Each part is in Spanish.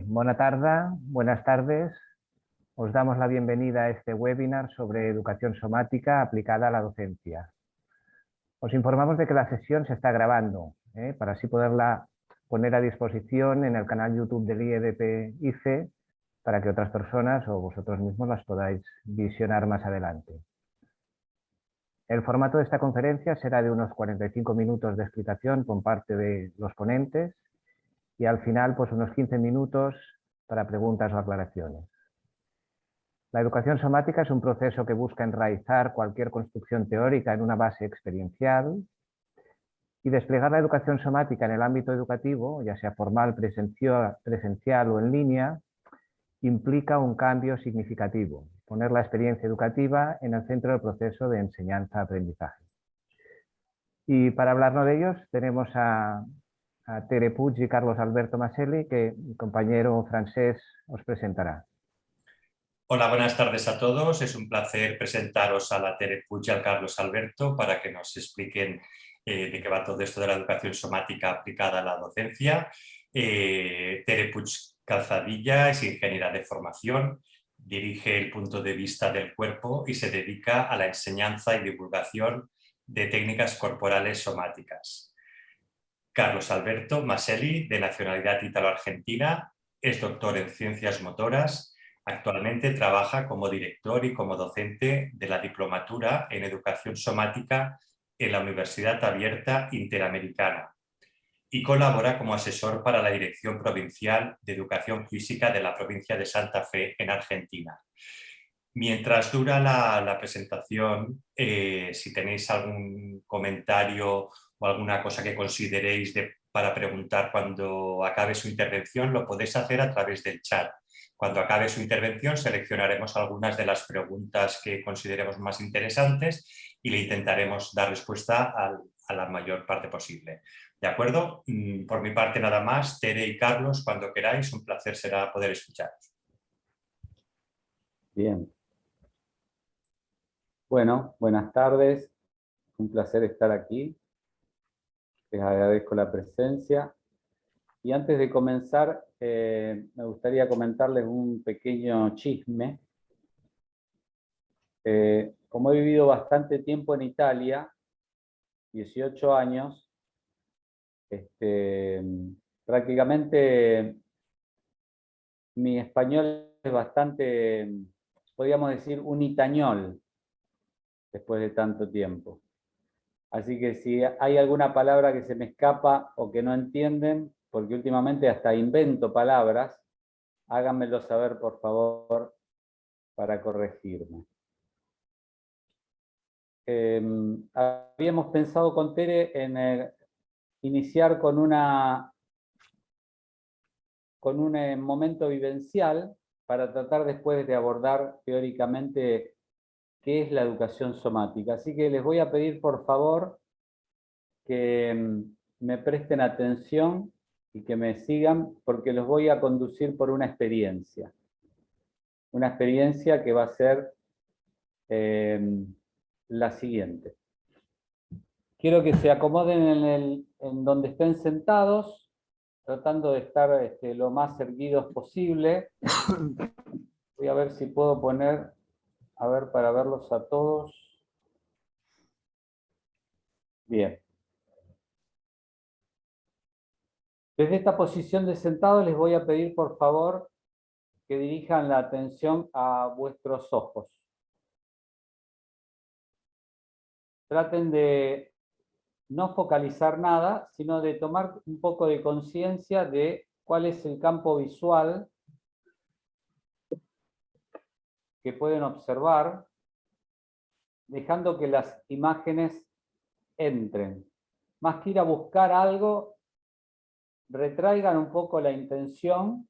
Buena tarde, buenas tardes. Os damos la bienvenida a este webinar sobre educación somática aplicada a la docencia. Os informamos de que la sesión se está grabando, para así poderla poner a disposición en el canal YouTube del IEDP ICE para que otras personas o vosotros mismos las podáis visionar más adelante. El formato de esta conferencia será de unos 45 minutos de explicación por parte de los ponentes y al final pues unos 15 minutos para preguntas o aclaraciones. La educación somática es un proceso que busca enraizar cualquier construcción teórica en una base experiencial y desplegar la educación somática en el ámbito educativo, ya sea formal, presencial o en línea, implica un cambio significativo, poner la experiencia educativa en el centro del proceso de enseñanza-aprendizaje. Y para hablarnos de ellos tenemos a Tere Puig y Carlos Alberto Maselli, que mi compañero francés os presentará. Hola, buenas tardes a todos. Es un placer presentaros a la Tere Puig y al Carlos Alberto para que nos expliquen de qué va todo esto de la educación somática aplicada a la docencia. Tere Puig Calzadilla es ingeniera de formación, dirige el punto de vista del cuerpo y se dedica a la enseñanza y divulgación de técnicas corporales somáticas. Carlos Alberto Maselli, de nacionalidad ítalo-argentina, es doctor en ciencias motoras. Actualmente trabaja como director y como docente de la diplomatura en educación somática en la Universidad Abierta Interamericana y colabora como asesor para la Dirección Provincial de Educación Física de la provincia de Santa Fe en Argentina. Mientras dura la presentación, si tenéis algún comentario o alguna cosa que consideréis para preguntar cuando acabe su intervención, lo podéis hacer a través del chat. Cuando acabe su intervención seleccionaremos algunas de las preguntas que consideremos más interesantes y le intentaremos dar respuesta a la mayor parte posible. ¿De acuerdo? Por mi parte nada más. Tere y Carlos, cuando queráis, un placer será poder escucharos. Bien. Bueno, buenas tardes. Un placer estar aquí. Les agradezco la presencia. Y antes de comenzar, me gustaría comentarles un pequeño chisme. Como he vivido bastante tiempo en Italia, 18 años, prácticamente mi español es bastante, podríamos decir, un itañol, después de tanto tiempo. Así que si hay alguna palabra que se me escapa o que no entienden, porque últimamente hasta invento palabras, háganmelo saber, por favor, para corregirme. Habíamos pensado con Tere en iniciar con un momento vivencial para tratar después de abordar teóricamente qué es la educación somática. Así que les voy a pedir, por favor, que me presten atención y que me sigan, porque los voy a conducir por una experiencia. Una experiencia que va a ser la siguiente. Quiero que se acomoden en donde estén sentados, tratando de estar lo más erguidos posible. Voy a ver si puedo poner, a ver, para verlos a todos. Bien. Desde esta posición de sentado les voy a pedir, por favor, que dirijan la atención a vuestros ojos. Traten de no focalizar nada, sino de tomar un poco de conciencia de cuál es el campo visual que pueden observar, dejando que las imágenes entren. Más que ir a buscar algo, retraigan un poco la intención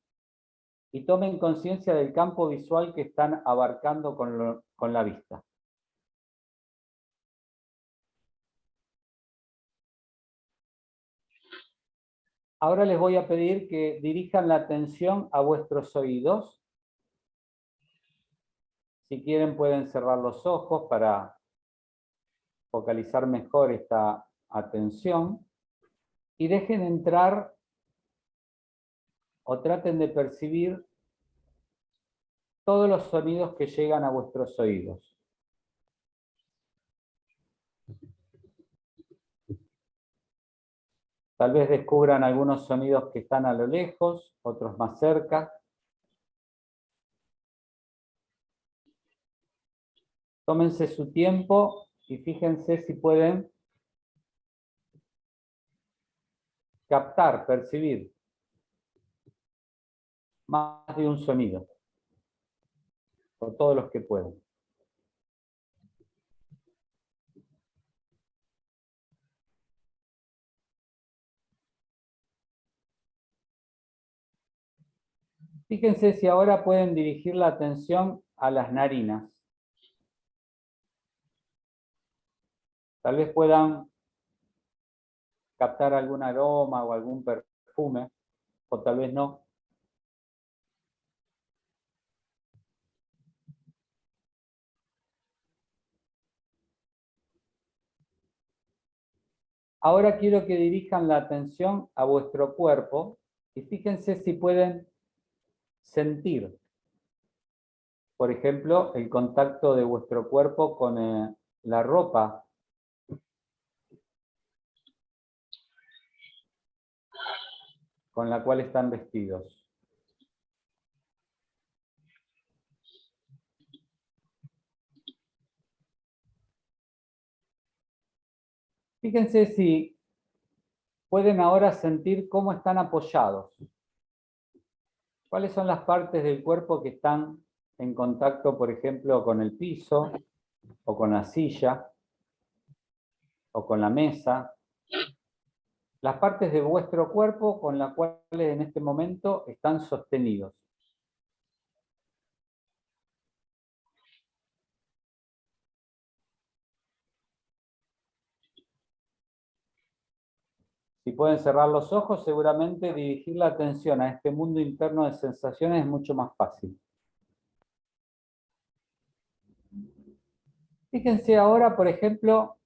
y tomen conciencia del campo visual que están abarcando con la vista. Ahora les voy a pedir que dirijan la atención a vuestros oídos. Si quieren pueden cerrar los ojos para focalizar mejor esta atención y dejen entrar o traten de percibir todos los sonidos que llegan a vuestros oídos. Tal vez descubran algunos sonidos que están a lo lejos, otros más cerca. Tómense su tiempo y fíjense si pueden captar, percibir más de un sonido, o todos los que pueden. Fíjense si ahora pueden dirigir la atención a las narinas. Tal vez puedan captar algún aroma o algún perfume, o tal vez no. Ahora quiero que dirijan la atención a vuestro cuerpo y fíjense si pueden sentir, por ejemplo, el contacto de vuestro cuerpo con la ropa con la cual están vestidos. Fíjense si pueden ahora sentir cómo están apoyados. ¿Cuáles son las partes del cuerpo que están en contacto, por ejemplo, con el piso, o con la silla, o con la mesa? Las partes de vuestro cuerpo con las cuales en este momento están sostenidos. Si pueden cerrar los ojos, seguramente dirigir la atención a este mundo interno de sensaciones es mucho más fácil. Fíjense ahora, por ejemplo,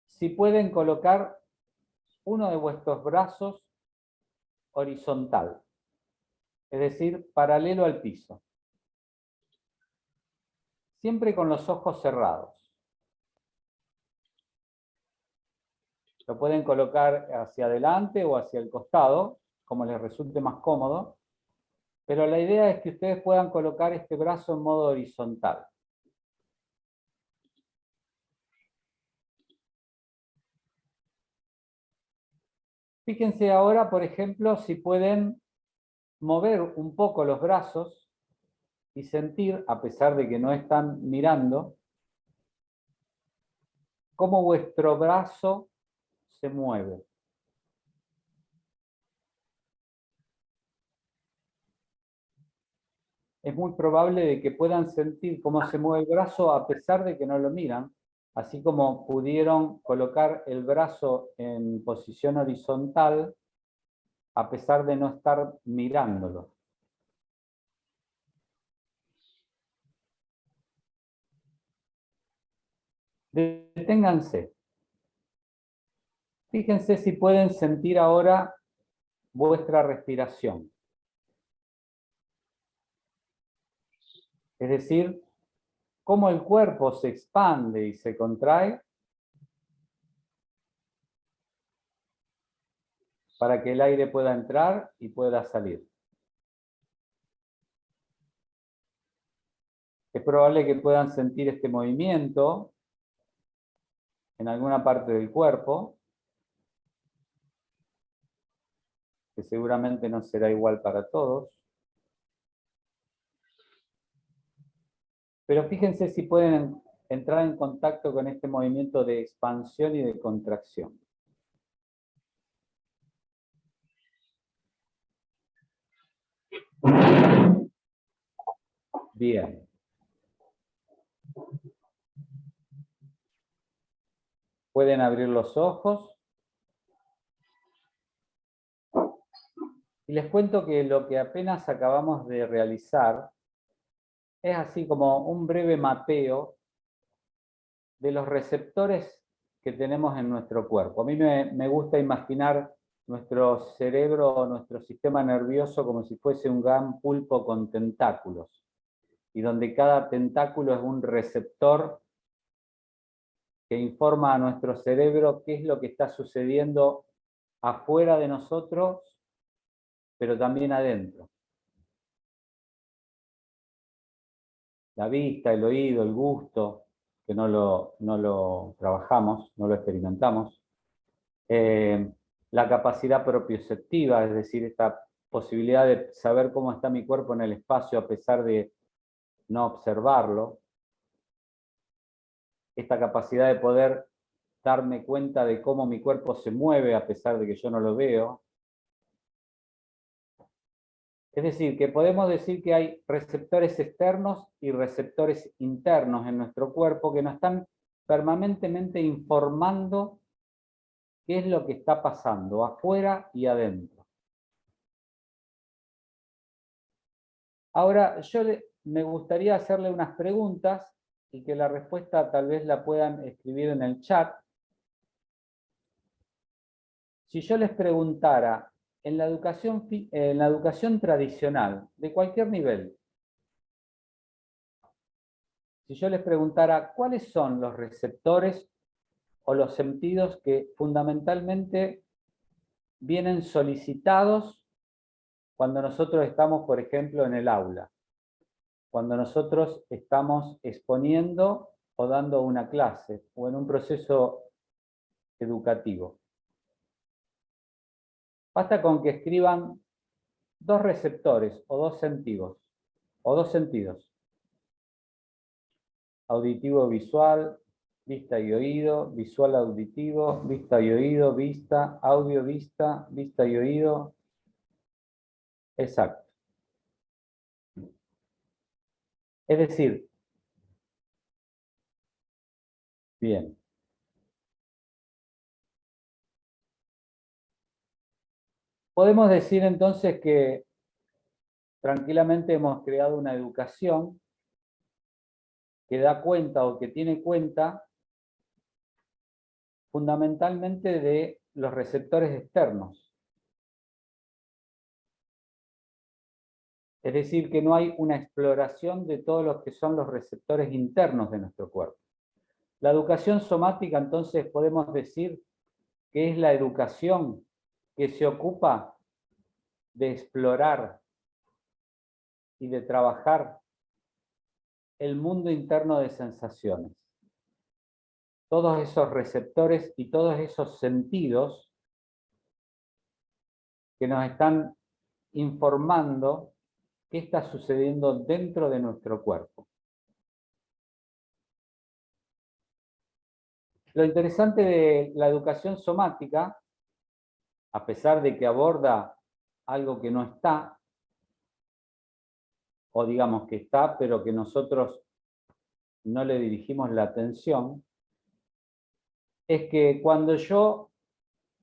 si pueden colocar uno de vuestros brazos horizontal, es decir, paralelo al piso. Siempre con los ojos cerrados. Lo pueden colocar hacia adelante o hacia el costado, como les resulte más cómodo, pero la idea es que ustedes puedan colocar este brazo en modo horizontal. Fíjense ahora, por ejemplo, si pueden mover un poco los brazos y sentir, a pesar de que no están mirando, cómo vuestro brazo se mueve. Es muy probable de que puedan sentir cómo se mueve el brazo a pesar de que no lo miran, así como pudieron colocar el brazo en posición horizontal a pesar de no estar mirándolo. Deténganse. Fíjense si pueden sentir ahora vuestra respiración. Es decir, cómo el cuerpo se expande y se contrae para que el aire pueda entrar y pueda salir. Es probable que puedan sentir este movimiento en alguna parte del cuerpo, que seguramente no será igual para todos. Pero fíjense si pueden entrar en contacto con este movimiento de expansión y de contracción. Bien. Pueden abrir los ojos. Y les cuento que lo que apenas acabamos de realizar es así como un breve mapeo de los receptores que tenemos en nuestro cuerpo. A mí me gusta imaginar nuestro cerebro, nuestro sistema nervioso como si fuese un gran pulpo con tentáculos, y donde cada tentáculo es un receptor que informa a nuestro cerebro qué es lo que está sucediendo afuera de nosotros, pero también adentro. La vista, el oído, el gusto, que no lo trabajamos, no lo experimentamos. La capacidad propioceptiva, es decir, esta posibilidad de saber cómo está mi cuerpo en el espacio a pesar de no observarlo. Esta capacidad de poder darme cuenta de cómo mi cuerpo se mueve a pesar de que yo no lo veo. Es decir, que podemos decir que hay receptores externos y receptores internos en nuestro cuerpo que nos están permanentemente informando qué es lo que está pasando afuera y adentro. Ahora, me gustaría hacerle unas preguntas y que la respuesta tal vez la puedan escribir en el chat. Si yo les preguntara, en la educación tradicional, de cualquier nivel, si yo les preguntara cuáles son los receptores o los sentidos que fundamentalmente vienen solicitados cuando nosotros estamos, por ejemplo, en el aula, cuando nosotros estamos exponiendo o dando una clase o en un proceso educativo. Basta con que escriban dos receptores o dos sentidos, auditivo visual, vista y oído, visual auditivo, vista y oído, vista, audio, vista, vista y oído. Exacto. Es decir, bien. Podemos decir entonces que tranquilamente hemos creado una educación que da cuenta o que tiene cuenta fundamentalmente de los receptores externos. Es decir, que no hay una exploración de todos los que son los receptores internos de nuestro cuerpo. La educación somática, entonces, podemos decir que es la educación que se ocupa de explorar y de trabajar el mundo interno de sensaciones. Todos esos receptores y todos esos sentidos que nos están informando qué está sucediendo dentro de nuestro cuerpo. Lo interesante de la educación somática, a pesar de que aborda algo que no está, o digamos que está, pero que nosotros no le dirigimos la atención, es que cuando yo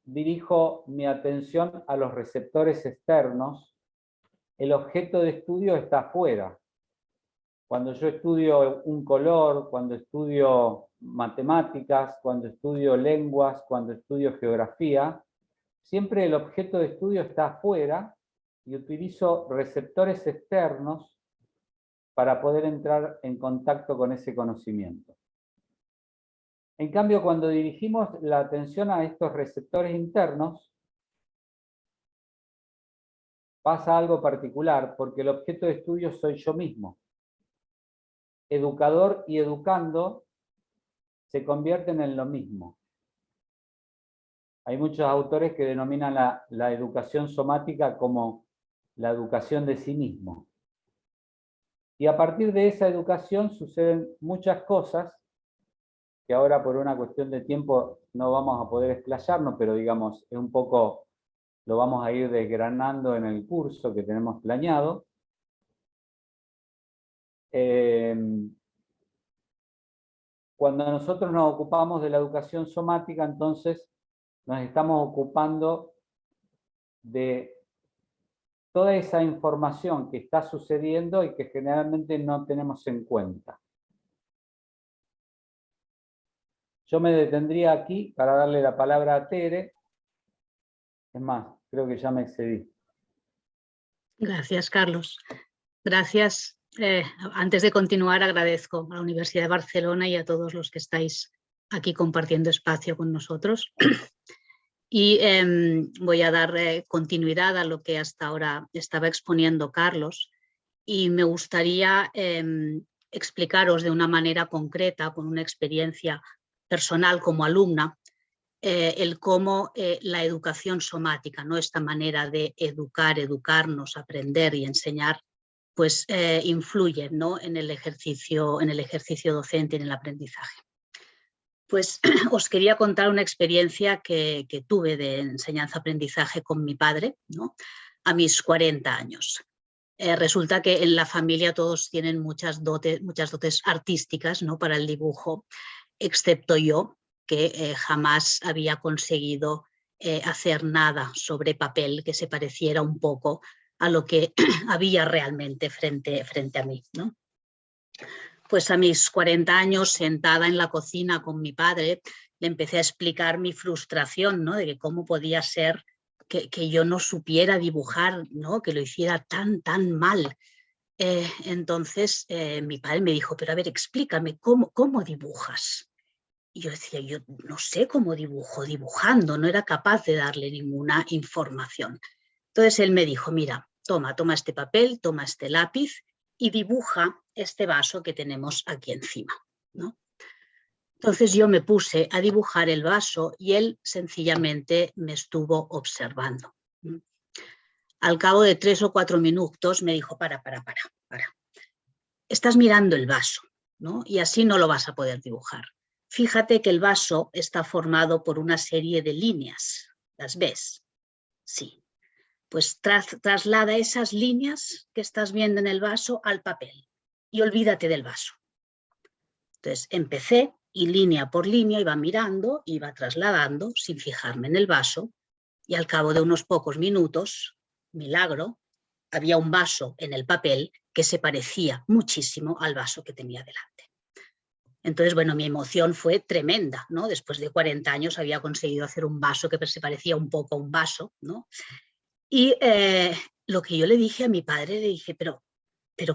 dirijo mi atención a los receptores externos, el objeto de estudio está afuera. Cuando yo estudio un color, cuando estudio matemáticas, cuando estudio lenguas, cuando estudio geografía, siempre el objeto de estudio está afuera y utilizo receptores externos para poder entrar en contacto con ese conocimiento. En cambio, cuando dirigimos la atención a estos receptores internos, pasa algo particular, porque el objeto de estudio soy yo mismo. Educador y educando se convierten en lo mismo. Hay muchos autores que denominan la educación somática como la educación de sí mismo. Y a partir de esa educación suceden muchas cosas que ahora por una cuestión de tiempo no vamos a poder explayarnos, pero digamos, es un poco, lo vamos a ir desgranando en el curso que tenemos planeado. Cuando nosotros nos ocupamos de la educación somática, entonces nos estamos ocupando de toda esa información que está sucediendo y que generalmente no tenemos en cuenta. Yo me detendría aquí para darle la palabra a Tere, Es más, creo que ya me excedí. Gracias, Carlos. Gracias. Antes de continuar, agradezco a la Universidad de Barcelona y a todos los que estáis aquí compartiendo espacio con nosotros. Y voy a dar continuidad a lo que hasta ahora estaba exponiendo Carlos, y me gustaría explicaros de una manera concreta, con una experiencia personal como alumna, el cómo la educación somática, ¿no? Esta manera de educarnos, aprender y enseñar, pues influye, ¿no? en el ejercicio docente y en el aprendizaje. Pues os quería contar una experiencia que tuve de enseñanza-aprendizaje con mi padre, ¿no? A mis 40 años. Resulta que en la familia todos tienen muchas dotes artísticas, ¿no? Para el dibujo, excepto yo, que jamás había conseguido hacer nada sobre papel que se pareciera un poco a lo que había realmente frente a mí, ¿no? Pues a mis 40 años, sentada en la cocina con mi padre, le empecé a explicar mi frustración, ¿no? De que cómo podía ser que yo no supiera dibujar, ¿no? Que lo hiciera tan mal. Entonces mi padre me dijo, pero a ver, explícame, ¿cómo dibujas? Y yo decía, yo no sé cómo dibujo, dibujando, no era capaz de darle ninguna información. Entonces él me dijo, mira, toma este papel, toma este lápiz y dibuja este vaso que tenemos aquí encima, ¿no? Entonces yo me puse a dibujar el vaso y él sencillamente me estuvo observando. Al cabo de 3 o 4 minutos me dijo, para. Estás mirando el vaso, ¿no? Y así no lo vas a poder dibujar. Fíjate que el vaso está formado por una serie de líneas. ¿Las ves? Sí. Pues traslada esas líneas que estás viendo en el vaso al papel y olvídate del vaso. Entonces empecé y línea por línea iba mirando, iba trasladando sin fijarme en el vaso, y al cabo de unos pocos minutos, milagro, había un vaso en el papel que se parecía muchísimo al vaso que tenía delante. Entonces, bueno, mi emoción fue tremenda, ¿no? Después de 40 años había conseguido hacer un vaso que se parecía un poco a un vaso, ¿no? Y lo que yo le dije a mi padre, le dije, pero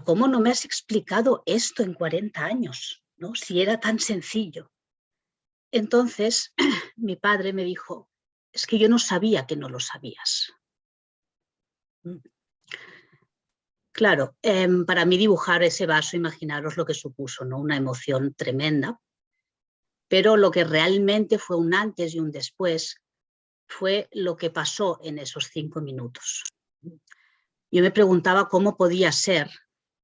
¿cómo no me has explicado esto en 40 años? ¿No? Si era tan sencillo. Entonces mi padre me dijo, es que yo no sabía que no lo sabías. Claro, para mí dibujar ese vaso, imaginaros lo que supuso, ¿no? Una emoción tremenda, pero lo que realmente fue un antes y un después fue lo que pasó en esos 5 minutos. Yo me preguntaba cómo podía ser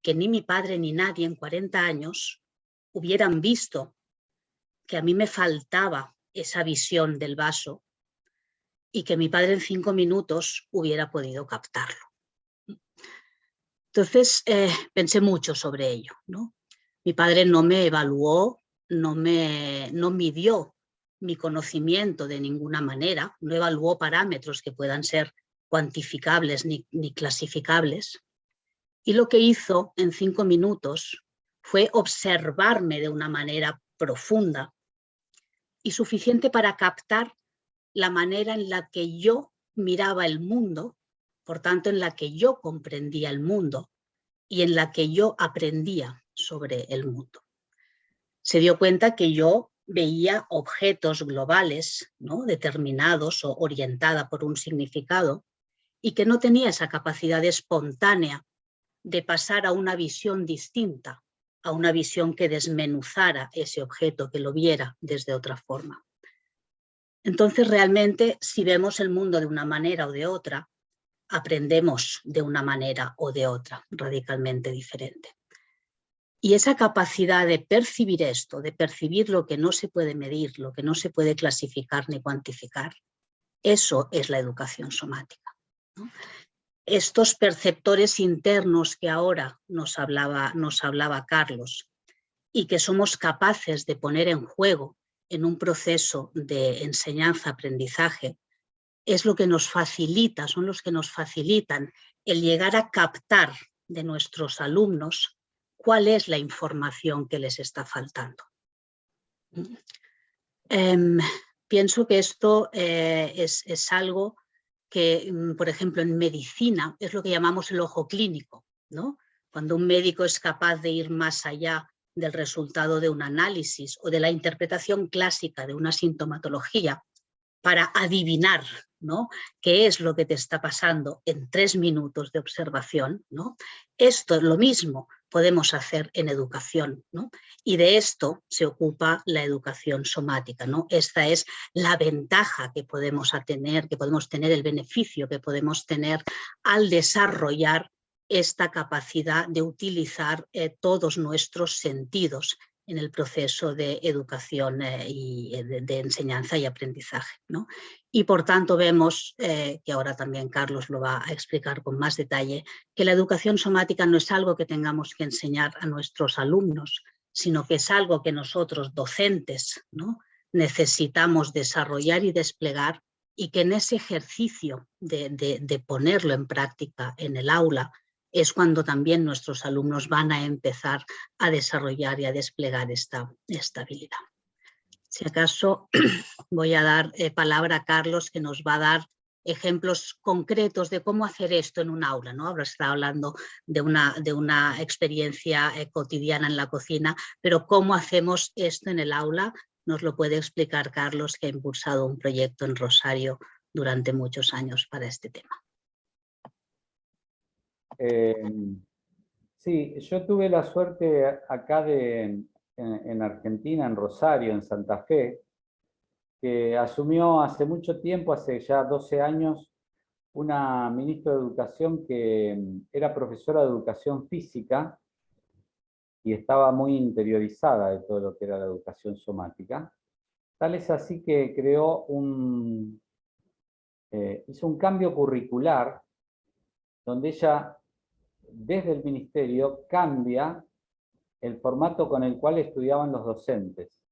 que ni mi padre ni nadie en 40 años hubieran visto que a mí me faltaba esa visión del vaso y que mi padre en 5 minutos hubiera podido captarlo. Entonces pensé mucho sobre ello, ¿no? Mi padre no me evaluó, no midió mi conocimiento de ninguna manera, no evaluó parámetros que puedan ser cuantificables ni clasificables. Y lo que hizo en 5 minutos fue observarme de una manera profunda y suficiente para captar la manera en la que yo miraba el mundo, por tanto en la que yo comprendía el mundo y en la que yo aprendía sobre el mundo. Se dio cuenta que yo veía objetos globales, ¿no? Determinados o orientada por un significado, y que no tenía esa capacidad espontánea de pasar a una visión distinta, a una visión que desmenuzara ese objeto, que lo viera desde otra forma. Entonces realmente, si vemos el mundo de una manera o de otra, aprendemos de una manera o de otra, radicalmente diferente. Y esa capacidad de percibir esto, de percibir lo que no se puede medir, lo que no se puede clasificar ni cuantificar, eso es la educación somática, ¿no? Estos perceptores internos que ahora nos hablaba Carlos y que somos capaces de poner en juego en un proceso de enseñanza-aprendizaje, es lo que nos facilita, son los que nos facilitan el llegar a captar de nuestros alumnos cuál es la información que les está faltando. Pienso que esto es algo que, por ejemplo, en medicina es lo que llamamos el ojo clínico, ¿no? Cuando un médico es capaz de ir más allá del resultado de un análisis o de la interpretación clásica de una sintomatología para adivinar, ¿no?, qué es lo que te está pasando en 3 minutos de observación, ¿no? Esto es lo mismo podemos hacer en educación, ¿no? Y de esto se ocupa la educación somática, ¿no? Esta es la ventaja que podemos tener, el beneficio que podemos tener al desarrollar esta capacidad de utilizar todos nuestros sentidos en el proceso de educación y de enseñanza y aprendizaje, ¿no? Y por tanto vemos, que ahora también Carlos lo va a explicar con más detalle, que la educación somática no es algo que tengamos que enseñar a nuestros alumnos, sino que es algo que nosotros, docentes, ¿no?, necesitamos desarrollar y desplegar, y que en ese ejercicio de ponerlo en práctica en el aula es cuando también nuestros alumnos van a empezar a desarrollar y a desplegar esta habilidad. Si acaso voy a dar palabra a Carlos, que nos va a dar ejemplos concretos de cómo hacer esto en un aula, ¿no? Ahora está hablando de una experiencia cotidiana en la cocina, pero cómo hacemos esto en el aula nos lo puede explicar Carlos, que ha impulsado un proyecto en Rosario durante muchos años para este tema. Sí, yo tuve la suerte acá en Argentina, en Rosario, en Santa Fe, que asumió hace mucho tiempo, hace ya 12 años, una ministra de Educación que era profesora de Educación Física y estaba muy interiorizada de todo lo que era la educación somática. Tal es así que creó hizo un cambio curricular donde ella, desde el ministerio, cambia el formato con el cual estudiaban los docentes.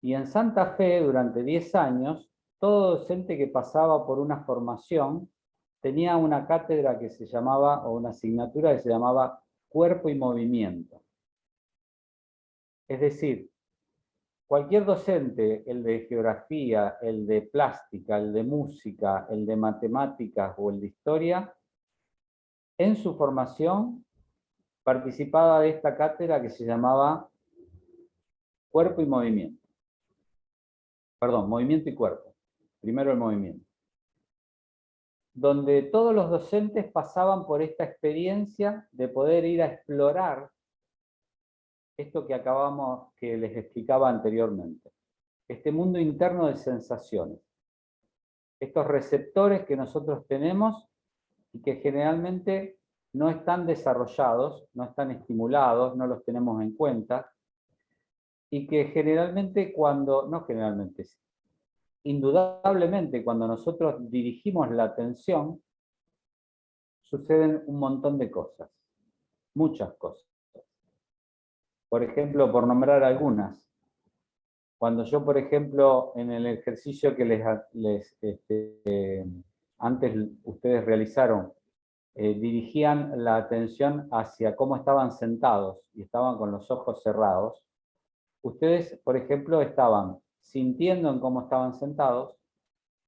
Y en Santa Fe, durante 10 años, todo docente que pasaba por una formación tenía una cátedra que se llamaba, o una asignatura que se llamaba Cuerpo y Movimiento. Es decir, cualquier docente, el de geografía, el de plástica, el de música, el de matemáticas o el de historia, en su formación participaba de esta cátedra que se llamaba Cuerpo y Movimiento. Perdón, Movimiento y Cuerpo. Primero el movimiento. Donde todos los docentes pasaban por esta experiencia de poder ir a explorar esto que les explicaba anteriormente. Este mundo interno de sensaciones. Estos receptores que nosotros tenemos y que generalmente no están desarrollados, no están estimulados, no los tenemos en cuenta, y que generalmente indudablemente cuando nosotros dirigimos la atención, suceden un montón de cosas, muchas cosas. Por ejemplo, por nombrar algunas, cuando yo, por ejemplo, en el ejercicio que antes ustedes realizaron, dirigían la atención hacia cómo estaban sentados y estaban con los ojos cerrados, ustedes, por ejemplo, estaban sintiendo en cómo estaban sentados,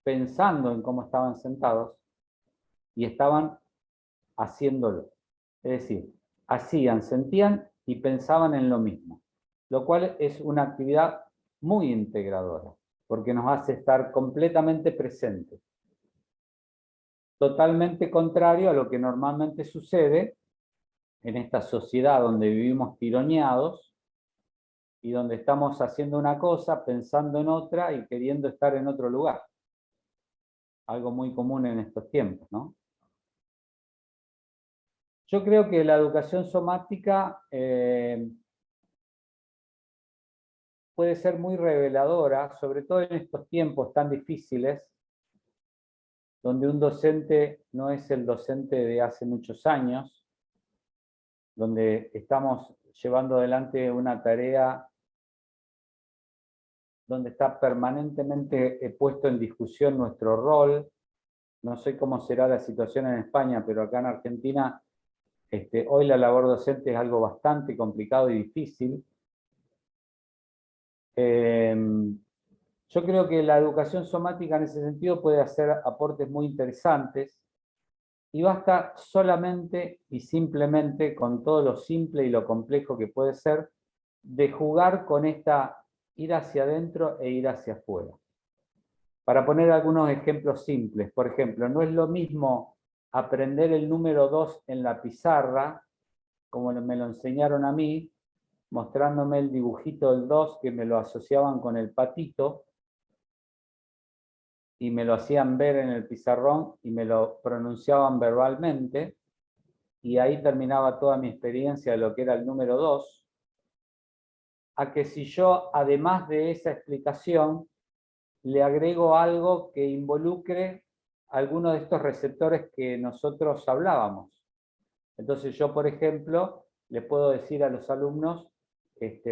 pensando en cómo estaban sentados y estaban haciéndolo. Es decir, hacían, sentían y pensaban en lo mismo, lo cual es una actividad muy integradora, porque nos hace estar completamente presentes. Totalmente contrario a lo que normalmente sucede en esta sociedad donde vivimos tironeados y donde estamos haciendo una cosa, pensando en otra y queriendo estar en otro lugar. Algo muy común en estos tiempos, ¿no? Yo creo que la educación somática puede ser muy reveladora, sobre todo en estos tiempos tan difíciles, donde un docente no es el docente de hace muchos años, donde estamos llevando adelante una tarea donde está permanentemente puesto en discusión nuestro rol. No sé cómo será la situación en España, pero acá en Argentina hoy la labor docente es algo bastante complicado y difícil. Yo Yo creo que la educación somática en ese sentido puede hacer aportes muy interesantes y basta solamente y simplemente, con todo lo simple y lo complejo que puede ser, de jugar con esta ir hacia adentro e ir hacia afuera. Para poner algunos ejemplos simples, por ejemplo, no es lo mismo aprender el número 2 en la pizarra, como me lo enseñaron a mí, mostrándome el dibujito del 2 que me lo asociaban con el patito, y me lo hacían ver en el pizarrón y me lo pronunciaban verbalmente, y ahí terminaba toda mi experiencia de lo que era el número 2, a que si yo, además de esa explicación, le agrego algo que involucre alguno de estos receptores que nosotros hablábamos. Entonces yo, por ejemplo, le puedo decir a los alumnos,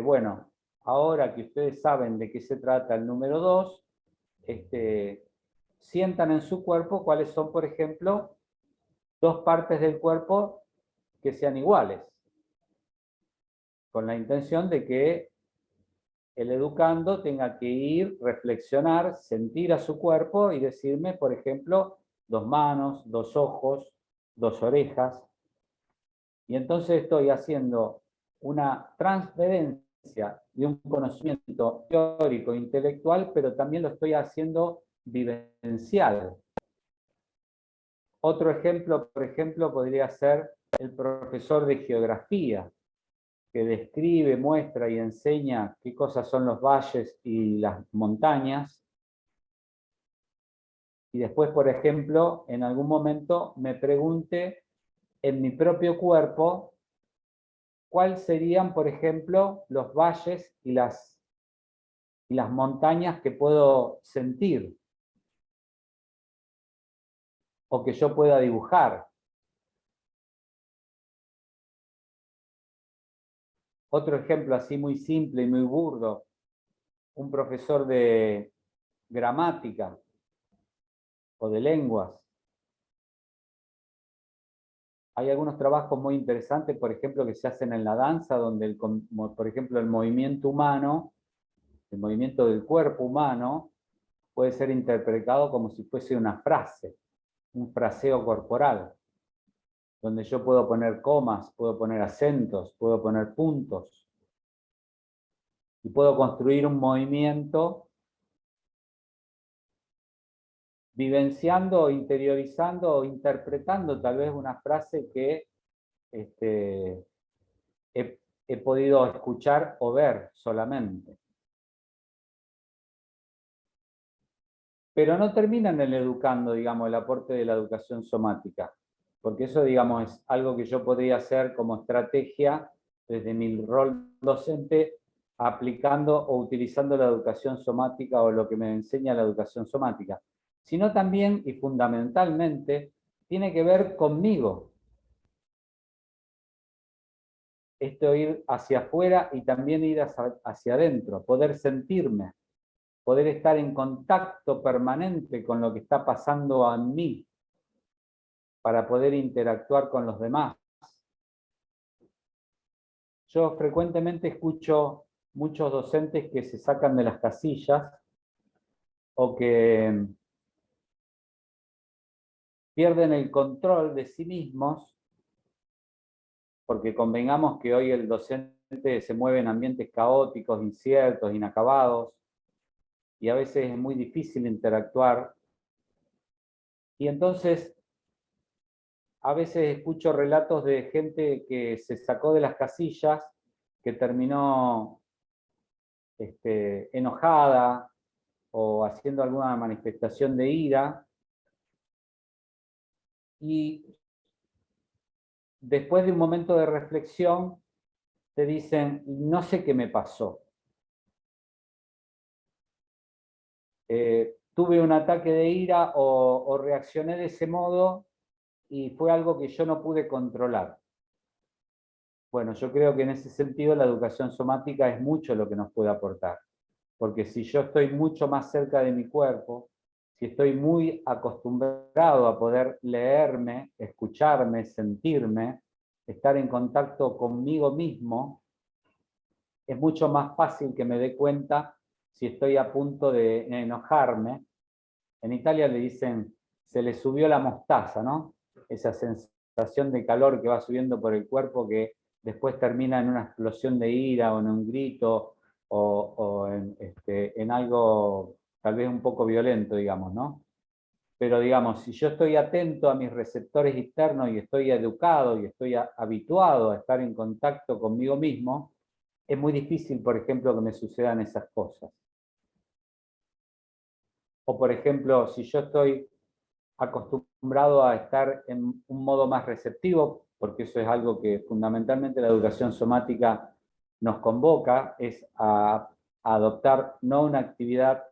bueno, ahora que ustedes saben de qué se trata el número 2, sientan en su cuerpo cuáles son, por ejemplo, dos partes del cuerpo que sean iguales, con la intención de que el educando tenga que ir, reflexionar, sentir a su cuerpo y decirme, por ejemplo, 2 manos, 2 ojos, 2 orejas. Y entonces estoy haciendo una transferencia de un conocimiento teórico, intelectual, pero también lo estoy haciendo vivencial. Otro ejemplo, por ejemplo, podría ser el profesor de geografía, que describe, muestra y enseña qué cosas son los valles y las montañas. Y después, por ejemplo, en algún momento me pregunte en mi propio cuerpo cuáles serían, por ejemplo, los valles y las montañas que puedo sentir o que yo pueda dibujar. Otro ejemplo así muy simple y muy burdo, un profesor de gramática o de lenguas. Hay algunos trabajos muy interesantes, por ejemplo, que se hacen en la danza, donde, por ejemplo, el movimiento humano, el movimiento del cuerpo humano, puede ser interpretado como si fuese una frase, un fraseo corporal, donde yo puedo poner comas, puedo poner acentos, puedo poner puntos, y puedo construir un movimiento vivenciando, interiorizando o interpretando tal vez una frase que he podido escuchar o ver solamente. Pero no termina en el educando, digamos, el aporte de la educación somática, porque eso, digamos, es algo que yo podría hacer como estrategia desde mi rol docente, aplicando o utilizando la educación somática o lo que me enseña la educación somática, sino también y fundamentalmente tiene que ver conmigo. Esto ir hacia afuera y también ir hacia adentro, poder sentirme, poder estar en contacto permanente con lo que está pasando en mí, para poder interactuar con los demás. Yo frecuentemente escucho muchos docentes que se sacan de las casillas o que pierden el control de sí mismos, porque convengamos que hoy el docente se mueve en ambientes caóticos, inciertos, inacabados, y a veces es muy difícil interactuar. Y entonces, a veces escucho relatos de gente que se sacó de las casillas, que terminó enojada o haciendo alguna manifestación de ira, y después de un momento de reflexión te dicen, no sé qué me pasó. Tuve un ataque de ira o reaccioné de ese modo y fue algo que yo no pude controlar. Bueno, yo creo que en ese sentido la educación somática es mucho lo que nos puede aportar. Porque si yo estoy mucho más cerca de mi cuerpo, si estoy muy acostumbrado a poder leerme, escucharme, sentirme, estar en contacto conmigo mismo, es mucho más fácil que me dé cuenta si estoy a punto de enojarme. En Italia le dicen, se le subió la mostaza, ¿no? Esa sensación de calor que va subiendo por el cuerpo que después termina en una explosión de ira o en un grito o en algo tal vez un poco violento, digamos, ¿no? Pero digamos, si yo estoy atento a mis receptores internos y estoy educado y estoy habituado a estar en contacto conmigo mismo, es muy difícil, por ejemplo, que me sucedan esas cosas. O por ejemplo, si yo estoy acostumbrado a estar en un modo más receptivo, porque eso es algo que fundamentalmente la educación somática nos convoca, es a adoptar no una actividad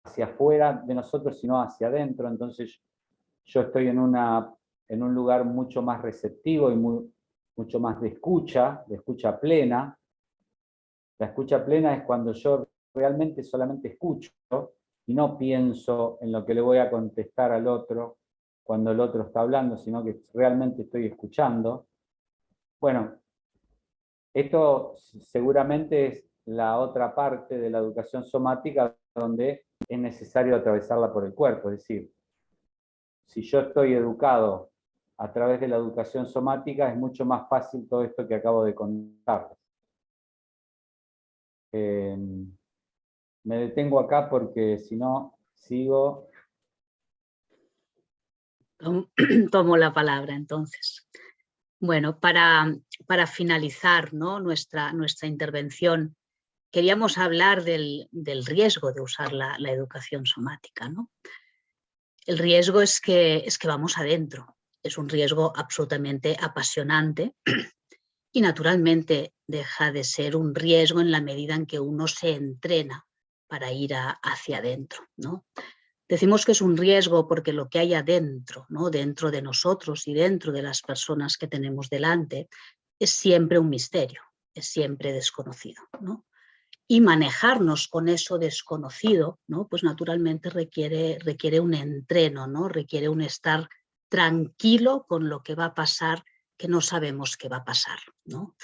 hacia afuera de nosotros, sino hacia adentro. Entonces yo estoy en un lugar mucho más receptivo y mucho más de escucha plena. La escucha plena es cuando yo realmente solamente escucho y no pienso en lo que le voy a contestar al otro cuando el otro está hablando, sino que realmente estoy escuchando. Bueno, esto seguramente es la otra parte de la educación somática donde es necesario atravesarla por el cuerpo. Es decir, si yo estoy educado a través de la educación somática, es mucho más fácil todo esto que acabo de contarles. Me detengo acá porque si no, sigo. Tomo la palabra entonces. Bueno, para finalizar, ¿no?, nuestra intervención, queríamos hablar del riesgo de usar la educación somática, ¿no? El riesgo es que vamos adentro. Es un riesgo absolutamente apasionante y naturalmente deja de ser un riesgo en la medida en que uno se entrena para ir hacia adentro, ¿no? Decimos que es un riesgo porque lo que hay adentro, ¿no?, dentro de nosotros y dentro de las personas que tenemos delante, es siempre un misterio, es siempre desconocido, ¿no? Y manejarnos con eso desconocido, ¿no?, pues naturalmente requiere un entreno, ¿no?, requiere un estar tranquilo con lo que va a pasar, que no sabemos qué va a pasar, ¿no?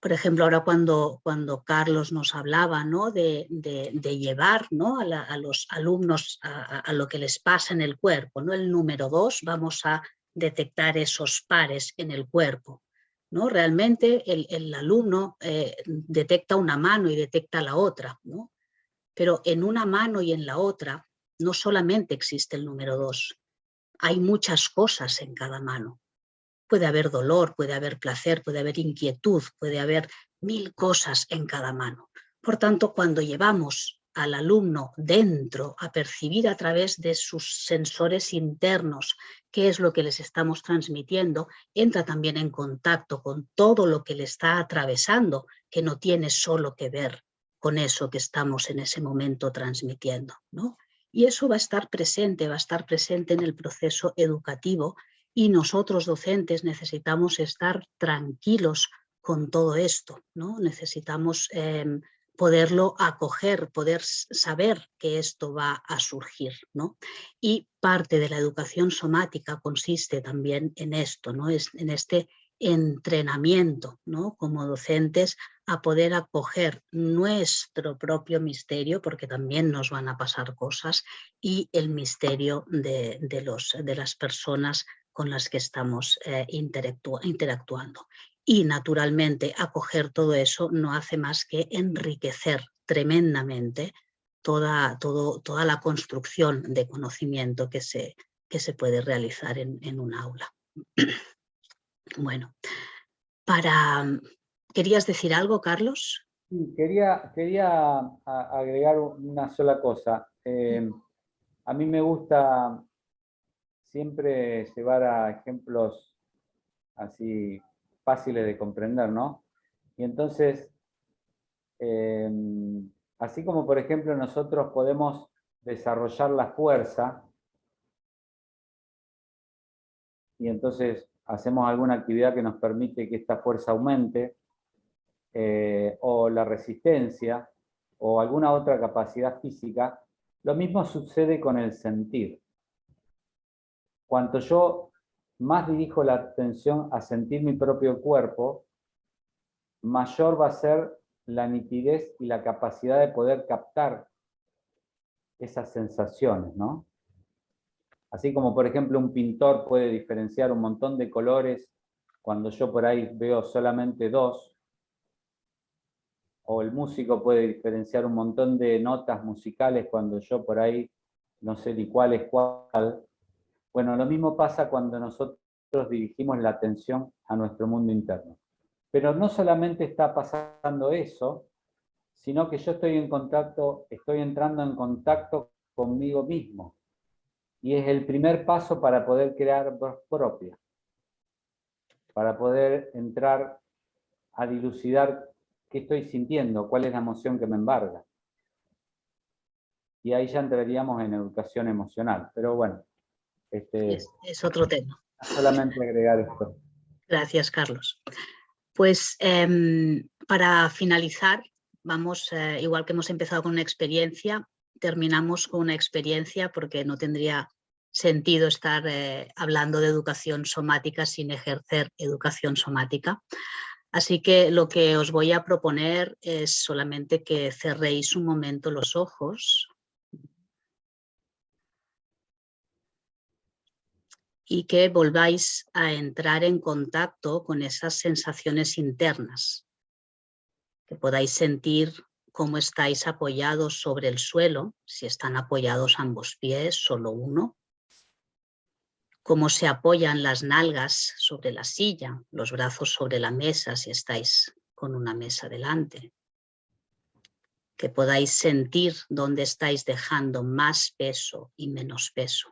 Por ejemplo, ahora cuando Carlos nos hablaba, ¿no?, de llevar, ¿no?, a los alumnos a lo que les pasa en el cuerpo, ¿no? El número 2, vamos a detectar esos pares en el cuerpo, ¿no? Realmente el alumno detecta una mano y detecta la otra, ¿no? Pero en una mano y en la otra no solamente existe el número 2, hay muchas cosas en cada mano. Puede haber dolor, puede haber placer, puede haber inquietud, puede haber 1000 cosas en cada mano. Por tanto, cuando llevamos al alumno dentro a percibir a través de sus sensores internos qué es lo que les estamos transmitiendo, entra también en contacto con todo lo que le está atravesando, que no tiene solo que ver con eso que estamos en ese momento transmitiendo, ¿no? Y eso va a estar presente en el proceso educativo. Y nosotros, docentes, necesitamos estar tranquilos con todo esto, ¿no? Necesitamos poderlo acoger, poder saber que esto va a surgir, ¿no? Y parte de la educación somática consiste también en esto, ¿no? En este entrenamiento, ¿no?, como docentes, a poder acoger nuestro propio misterio, porque también nos van a pasar cosas, y el misterio de las personas con las que estamos interactuando. Y naturalmente acoger todo eso no hace más que enriquecer tremendamente toda la construcción de conocimiento que se puede realizar en un aula. Bueno, ¿querías decir algo, Carlos? Sí, quería agregar una sola cosa. A mí me gusta siempre llevar a ejemplos así fáciles de comprender, ¿no? Y entonces, así como por ejemplo nosotros podemos desarrollar la fuerza, y entonces hacemos alguna actividad que nos permite que esta fuerza aumente, o la resistencia, o alguna otra capacidad física, lo mismo sucede con el sentir. Cuanto yo más dirijo la atención a sentir mi propio cuerpo, mayor va a ser la nitidez y la capacidad de poder captar esas sensaciones, ¿no? Así como, por ejemplo, un pintor puede diferenciar un montón de colores cuando yo por ahí veo solamente dos, o el músico puede diferenciar un montón de notas musicales cuando yo por ahí no sé ni cuál es cuál. Bueno, lo mismo pasa cuando nosotros dirigimos la atención a nuestro mundo interno. Pero no solamente está pasando eso, sino que yo estoy entrando en contacto conmigo mismo. Y es el primer paso para poder crear voz propia, para poder entrar a dilucidar qué estoy sintiendo, cuál es la emoción que me embarga. Y ahí ya entraríamos en educación emocional. Pero bueno, Es otro tema. solamente agregar esto. Gracias, Carlos. Pues para finalizar, vamos, igual que hemos empezado con una experiencia, terminamos con una experiencia porque no tendría sentido estar hablando de educación somática sin ejercer educación somática. Así que lo que os voy a proponer es solamente que cerréis un momento los ojos y que volváis a entrar en contacto con esas sensaciones internas, que podáis sentir cómo estáis apoyados sobre el suelo, si están apoyados ambos pies, solo uno, cómo se apoyan las nalgas sobre la silla, los brazos sobre la mesa si estáis con una mesa delante, que podáis sentir dónde estáis dejando más peso y menos peso.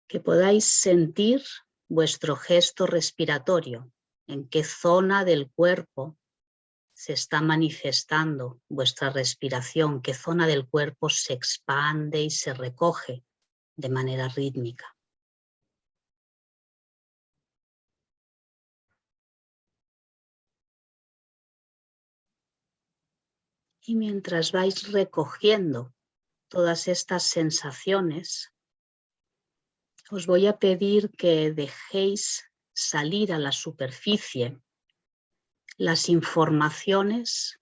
Que podáis sentir vuestro gesto respiratorio, en qué zona del cuerpo se está manifestando vuestra respiración, qué zona del cuerpo se expande y se recoge de manera rítmica. Y mientras vais recogiendo todas estas sensaciones, os voy a pedir que dejéis salir a la superficie las informaciones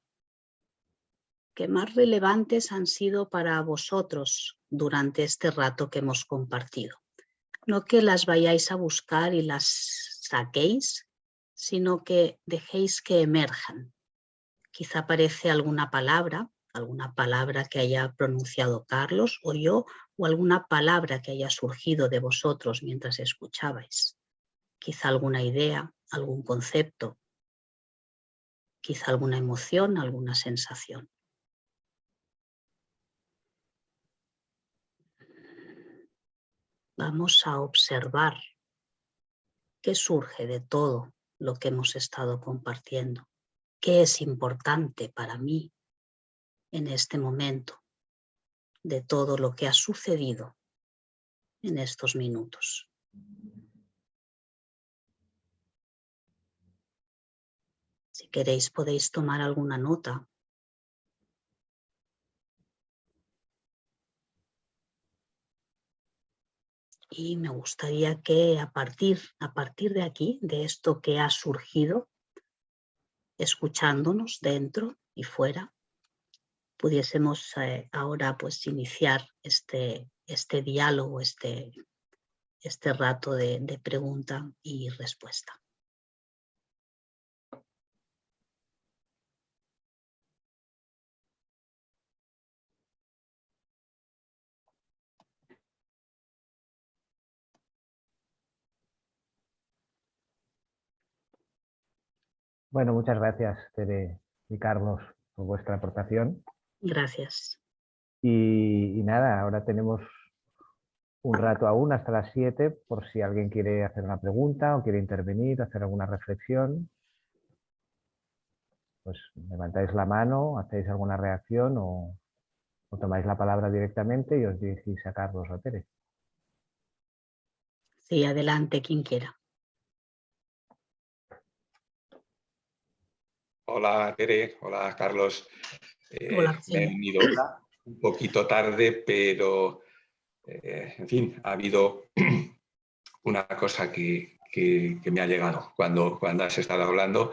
que más relevantes han sido para vosotros durante este rato que hemos compartido. No que las vayáis a buscar y las saquéis, sino que dejéis que emerjan. Quizá aparece alguna palabra que haya pronunciado Carlos o yo, o alguna palabra que haya surgido de vosotros mientras escuchabais. Quizá alguna idea, algún concepto, quizá alguna emoción, alguna sensación. Vamos a observar qué surge de todo lo que hemos estado compartiendo, qué es importante para mí en este momento, de todo lo que ha sucedido en estos minutos. Si queréis podéis tomar alguna nota. Y me gustaría que a partir de aquí, de esto que ha surgido, escuchándonos dentro y fuera, pudiésemos ahora pues iniciar este diálogo, este rato de pregunta y respuesta. Bueno, muchas gracias, Tere y Carlos, por vuestra aportación. Gracias. Y nada, ahora tenemos un rato aún hasta las 7 por si alguien quiere hacer una pregunta o quiere intervenir, hacer alguna reflexión. Pues levantáis la mano, hacéis alguna reacción o tomáis la palabra directamente y os dirigís a Carlos o a Tere. Sí, adelante, quien quiera. Hola Tere, hola Carlos. Hola, me he venido un poquito tarde, pero en fin, ha habido una cosa que que me ha llegado cuando has estado hablando.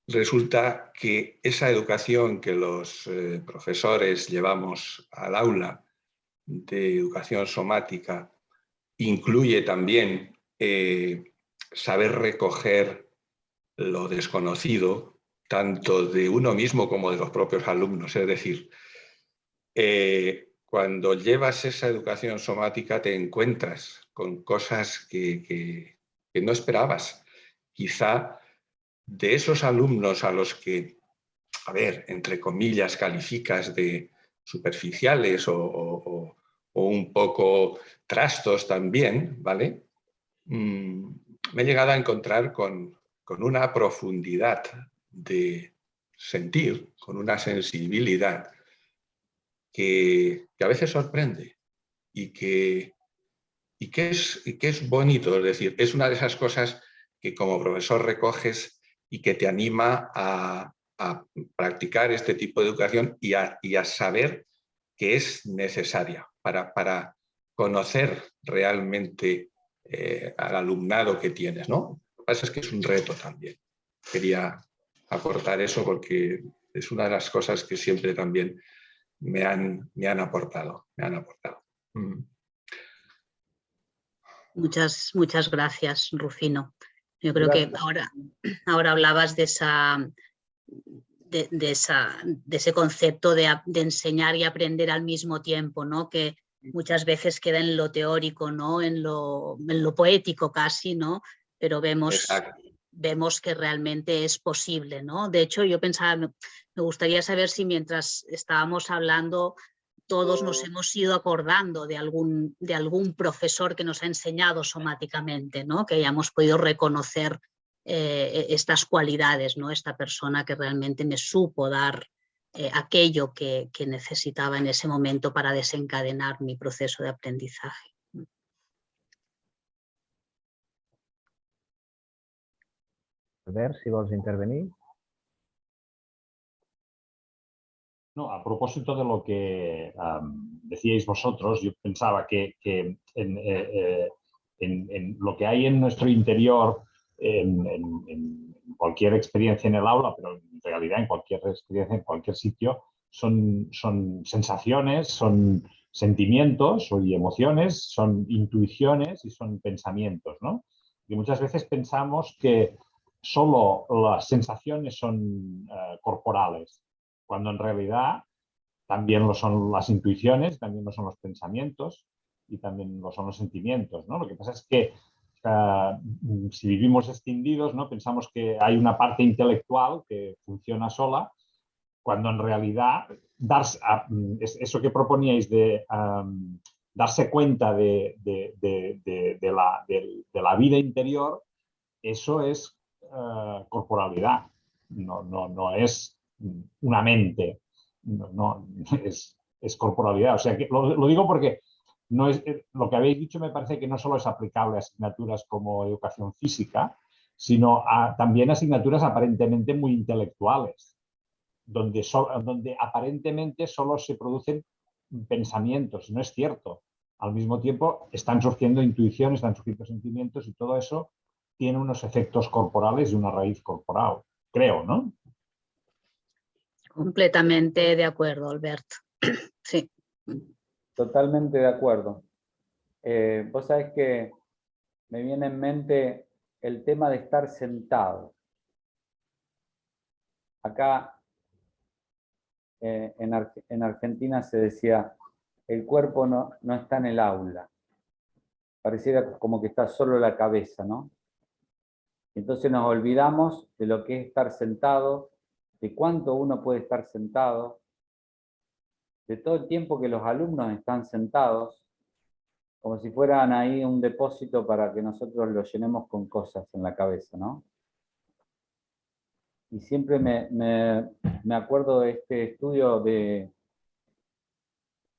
Resulta que esa educación que los profesores llevamos al aula de educación somática incluye también saber recoger lo desconocido, tanto de uno mismo como de los propios alumnos. Es decir, cuando llevas esa educación somática te encuentras con cosas que no esperabas. Quizá de esos alumnos a los que, a ver, entre comillas, calificas de superficiales o un poco trastos también, ¿vale? Me he llegado a encontrar con una profundidad de sentir, con una sensibilidad que a veces sorprende y que es bonito. Es decir, es una de esas cosas que como profesor recoges y que te anima a practicar este tipo de educación y a saber que es necesaria para conocer realmente al alumnado que tienes, ¿no? Lo que pasa es que es un reto también. Quería aportar eso porque es una de las cosas que siempre también me han aportado. Muchas gracias, Rufino. Yo creo Gracias. que ahora hablabas de ese concepto de enseñar y aprender al mismo tiempo, ¿no? Que muchas veces queda en lo teórico, ¿no? En lo poético casi, ¿no? Pero vemos que realmente es posible, ¿no? De hecho, yo pensaba, me gustaría saber si mientras estábamos hablando todos nos hemos ido acordando de algún profesor que nos ha enseñado somáticamente, ¿no? Que hayamos podido reconocer estas cualidades, ¿no? Esta persona que realmente me supo dar aquello que necesitaba en ese momento para desencadenar mi proceso de aprendizaje. Albert, si vols intervenir. No, a propósito de lo que decíais vosotros, yo pensaba que en lo que hay en nuestro interior, en cualquier experiencia en el aula, pero en realidad en cualquier experiencia, en cualquier sitio, son sensaciones, son sentimientos y emociones, son intuiciones y son pensamientos, ¿no? Y muchas veces pensamos que solo las sensaciones son corporales, cuando en realidad también lo son las intuiciones, también lo son los pensamientos y también lo son los sentimientos, ¿no? Lo que pasa es que si vivimos extinguidos, ¿no? Pensamos que hay una parte intelectual que funciona sola, cuando en realidad eso que proponíais de darse cuenta de la vida interior, eso es corporalidad, no es una mente, no es corporalidad. O sea, que lo digo porque no es, lo que habéis dicho me parece que no solo es aplicable a asignaturas como educación física, sino también a asignaturas aparentemente muy intelectuales, donde aparentemente solo se producen pensamientos. No es cierto. Al mismo tiempo están surgiendo intuiciones, están surgiendo sentimientos y todo eso tiene unos efectos corporales y una raíz corporal, creo, ¿no? Completamente de acuerdo, Alberto. Sí. Totalmente de acuerdo. Vos sabés que me viene en mente el tema de estar sentado. Acá en Argentina se decía, el cuerpo no está en el aula. Pareciera como que está solo la cabeza, ¿no? Entonces nos olvidamos de lo que es estar sentado, de cuánto uno puede estar sentado, de todo el tiempo que los alumnos están sentados, como si fueran ahí un depósito para que nosotros lo llenemos con cosas en la cabeza, ¿no? Y siempre me acuerdo de este estudio de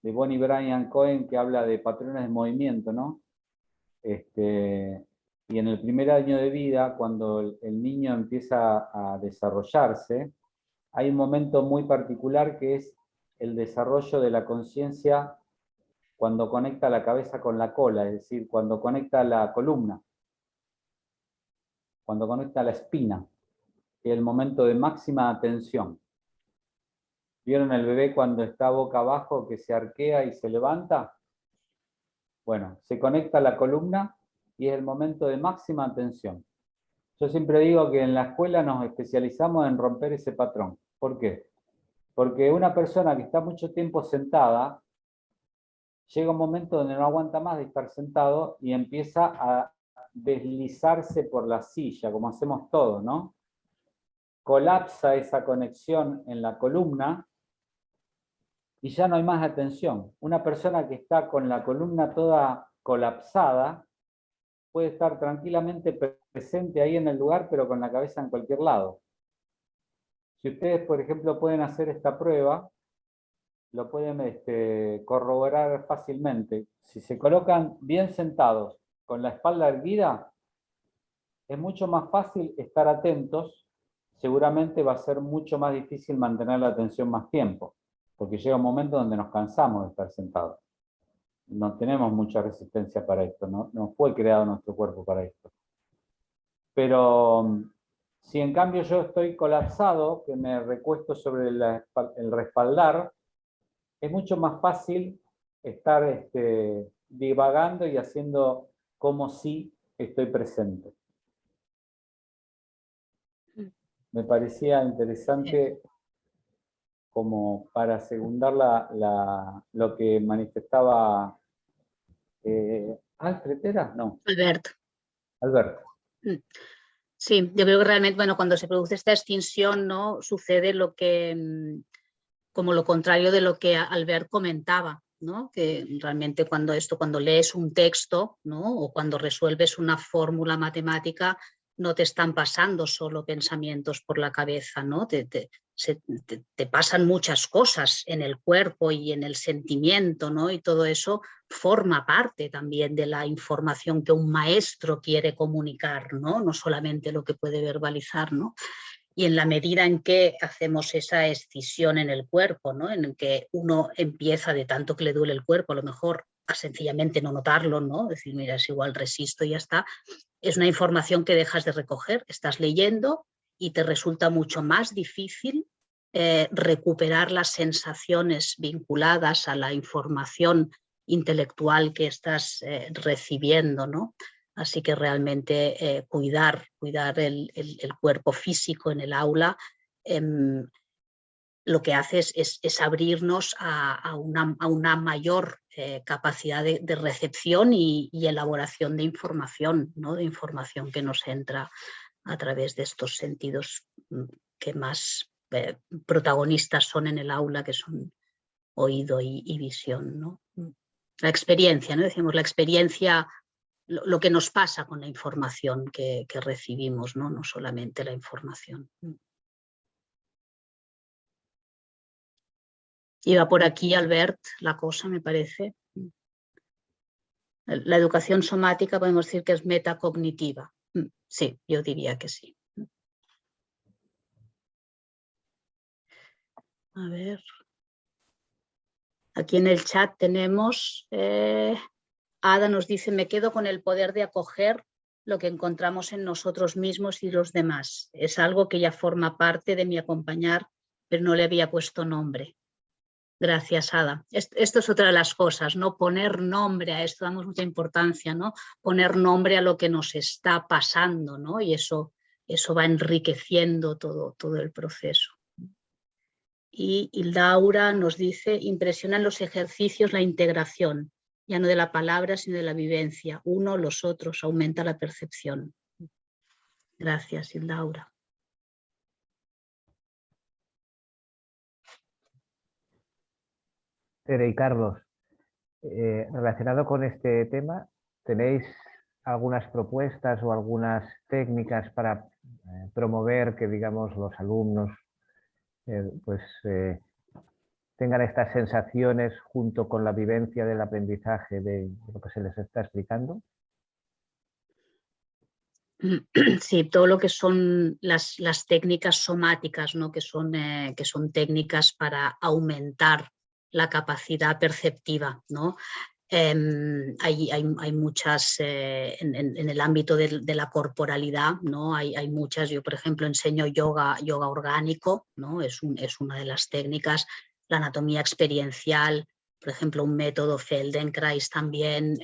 Bonnie Brian Cohen que habla de patrones de movimiento, ¿no? Y en el primer año de vida, cuando el niño empieza a desarrollarse, hay un momento muy particular que es el desarrollo de la conciencia cuando conecta la cabeza con la cola, es decir, cuando conecta la columna, cuando conecta la espina, que es el momento de máxima atención. ¿Vieron el bebé cuando está boca abajo que se arquea y se levanta? Bueno, se conecta la columna y es el momento de máxima atención. Yo siempre digo que en la escuela nos especializamos en romper ese patrón. ¿Por qué? Porque una persona que está mucho tiempo sentada, llega un momento donde no aguanta más de estar sentado y empieza a deslizarse por la silla, como hacemos todos, ¿no? Colapsa esa conexión en la columna y ya no hay más atención. Una persona que está con la columna toda colapsada puede estar tranquilamente presente ahí en el lugar, pero con la cabeza en cualquier lado. Si ustedes, por ejemplo, pueden hacer esta prueba, lo pueden corroborar fácilmente. Si se colocan bien sentados, con la espalda erguida, es mucho más fácil estar atentos. Seguramente va a ser mucho más difícil mantener la atención más tiempo, porque llega un momento donde nos cansamos de estar sentados. No tenemos mucha resistencia para esto, no fue creado nuestro cuerpo para esto. Pero si en cambio yo estoy colapsado, que me recuesto sobre el respaldar, es mucho más fácil estar divagando y haciendo como si estoy presente. Me parecía interesante como para secundar lo que manifestaba ¿Alfred era? No. Alberto. Sí, yo creo que realmente, bueno, cuando se produce esta extinción, ¿no? Sucede lo que, como lo contrario de lo que Albert comentaba, ¿no? Que realmente cuando lees un texto, ¿no? O cuando resuelves una fórmula matemática, no te están pasando solo pensamientos por la cabeza, ¿no? Te pasan muchas cosas en el cuerpo y en el sentimiento, ¿no? Y todo eso forma parte también de la información que un maestro quiere comunicar, ¿no? No solamente lo que puede verbalizar, ¿no? Y en la medida en que hacemos esa escisión en el cuerpo, ¿no? En que uno empieza, de tanto que le duele el cuerpo, a lo mejor a sencillamente no notarlo, ¿no? Decir, mira, es igual, resisto y ya está. Es una información que dejas de recoger, estás leyendo y te resulta mucho más difícil recuperar las sensaciones vinculadas a la información intelectual que estás recibiendo, ¿no? Así que realmente cuidar el cuerpo físico en el aula lo que hace es abrirnos a una mayor capacidad de recepción y elaboración de información, ¿no? De información que nos entra a través de estos sentidos que más protagonistas son en el aula, que son oído y visión, ¿no? La experiencia, ¿no? Decimos la experiencia, lo que nos pasa con la información que recibimos, ¿no? No solamente la información. Iba por aquí, Albert, la cosa, me parece. La educación somática podemos decir que es metacognitiva. Sí, yo diría que sí. A ver. Aquí en el chat tenemos... Ada nos dice, me quedo con el poder de acoger lo que encontramos en nosotros mismos y los demás. Es algo que ya forma parte de mi acompañar, pero no le había puesto nombre. Gracias, Ada. Esto es otra de las cosas, ¿no? Poner nombre a esto, damos mucha importancia, ¿no? Poner nombre a lo que nos está pasando, ¿no? Y eso va enriqueciendo todo el proceso. Y Laura nos dice, impresionan los ejercicios la integración, ya no de la palabra, sino de la vivencia. Uno, los otros, aumenta la percepción. Gracias, Laura. Tere y Carlos, relacionado con este tema, ¿tenéis algunas propuestas o algunas técnicas para promover que, digamos, los alumnos tengan estas sensaciones junto con la vivencia del aprendizaje de lo que se les está explicando? Sí, todo lo que son las técnicas somáticas, ¿no? que son técnicas para aumentar la capacidad perceptiva, ¿no? Hay muchas, en el ámbito de la corporalidad, ¿no? Hay muchas. Yo, por ejemplo, enseño yoga orgánico, ¿no? Es una de las técnicas, la anatomía experiencial, por ejemplo, un método Feldenkrais también,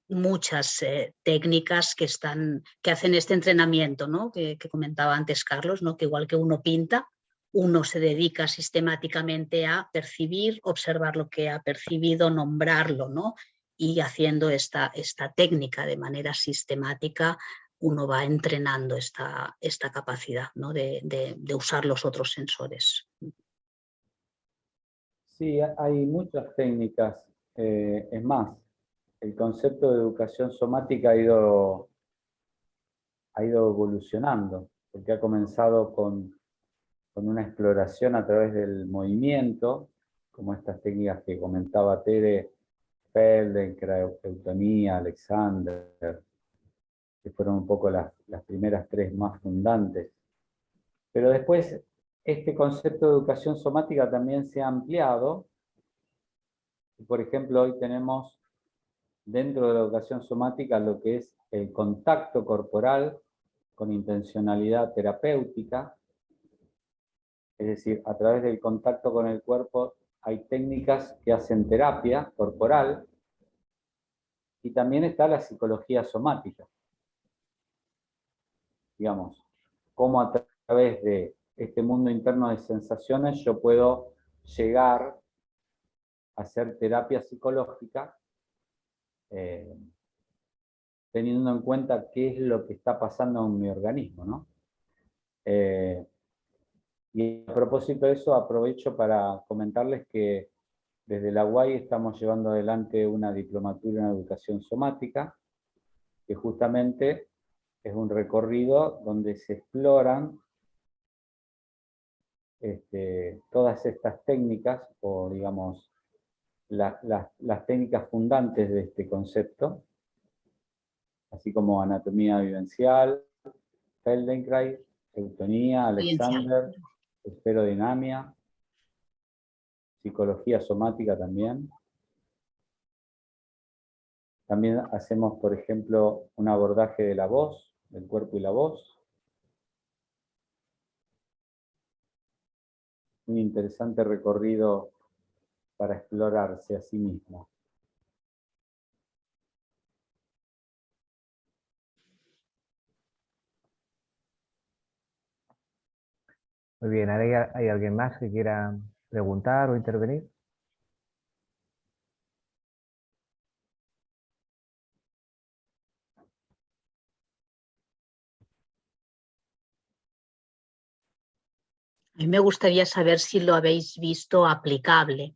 muchas técnicas que hacen este entrenamiento, ¿no? que comentaba antes Carlos, ¿no? Que igual que uno pinta, uno se dedica sistemáticamente a percibir, observar lo que ha percibido, nombrarlo, ¿no? Y haciendo esta técnica de manera sistemática, uno va entrenando esta capacidad, ¿no? de usar los otros sensores. Sí, hay muchas técnicas. Es más, el concepto de educación somática ha ido evolucionando, porque ha comenzado con una exploración a través del movimiento, como estas técnicas que comentaba Tere, Feldenkrais, Eutonía, Alexander, que fueron un poco las primeras tres más fundantes. Pero después este concepto de educación somática también se ha ampliado. Por ejemplo, hoy tenemos dentro de la educación somática lo que es el contacto corporal con intencionalidad terapéutica. Es decir, a través del contacto con el cuerpo hay técnicas que hacen terapia corporal, y también está la psicología somática. Digamos, cómo a través de este mundo interno de sensaciones yo puedo llegar a hacer terapia psicológica, teniendo en cuenta qué es lo que está pasando en mi organismo, ¿no? Y a propósito de eso, aprovecho para comentarles que desde la UAI estamos llevando adelante una diplomatura en educación somática, que justamente es un recorrido donde se exploran todas estas técnicas, o digamos, las técnicas fundantes de este concepto, así como anatomía vivencial, Feldenkrais, Eutonía, Alexander, esferodinamia, psicología somática también. También hacemos, por ejemplo, un abordaje de la voz, del cuerpo y la voz. Un interesante recorrido para explorarse a sí mismo. Muy bien, ¿hay alguien más que quiera preguntar o intervenir? A mí me gustaría saber si lo habéis visto aplicable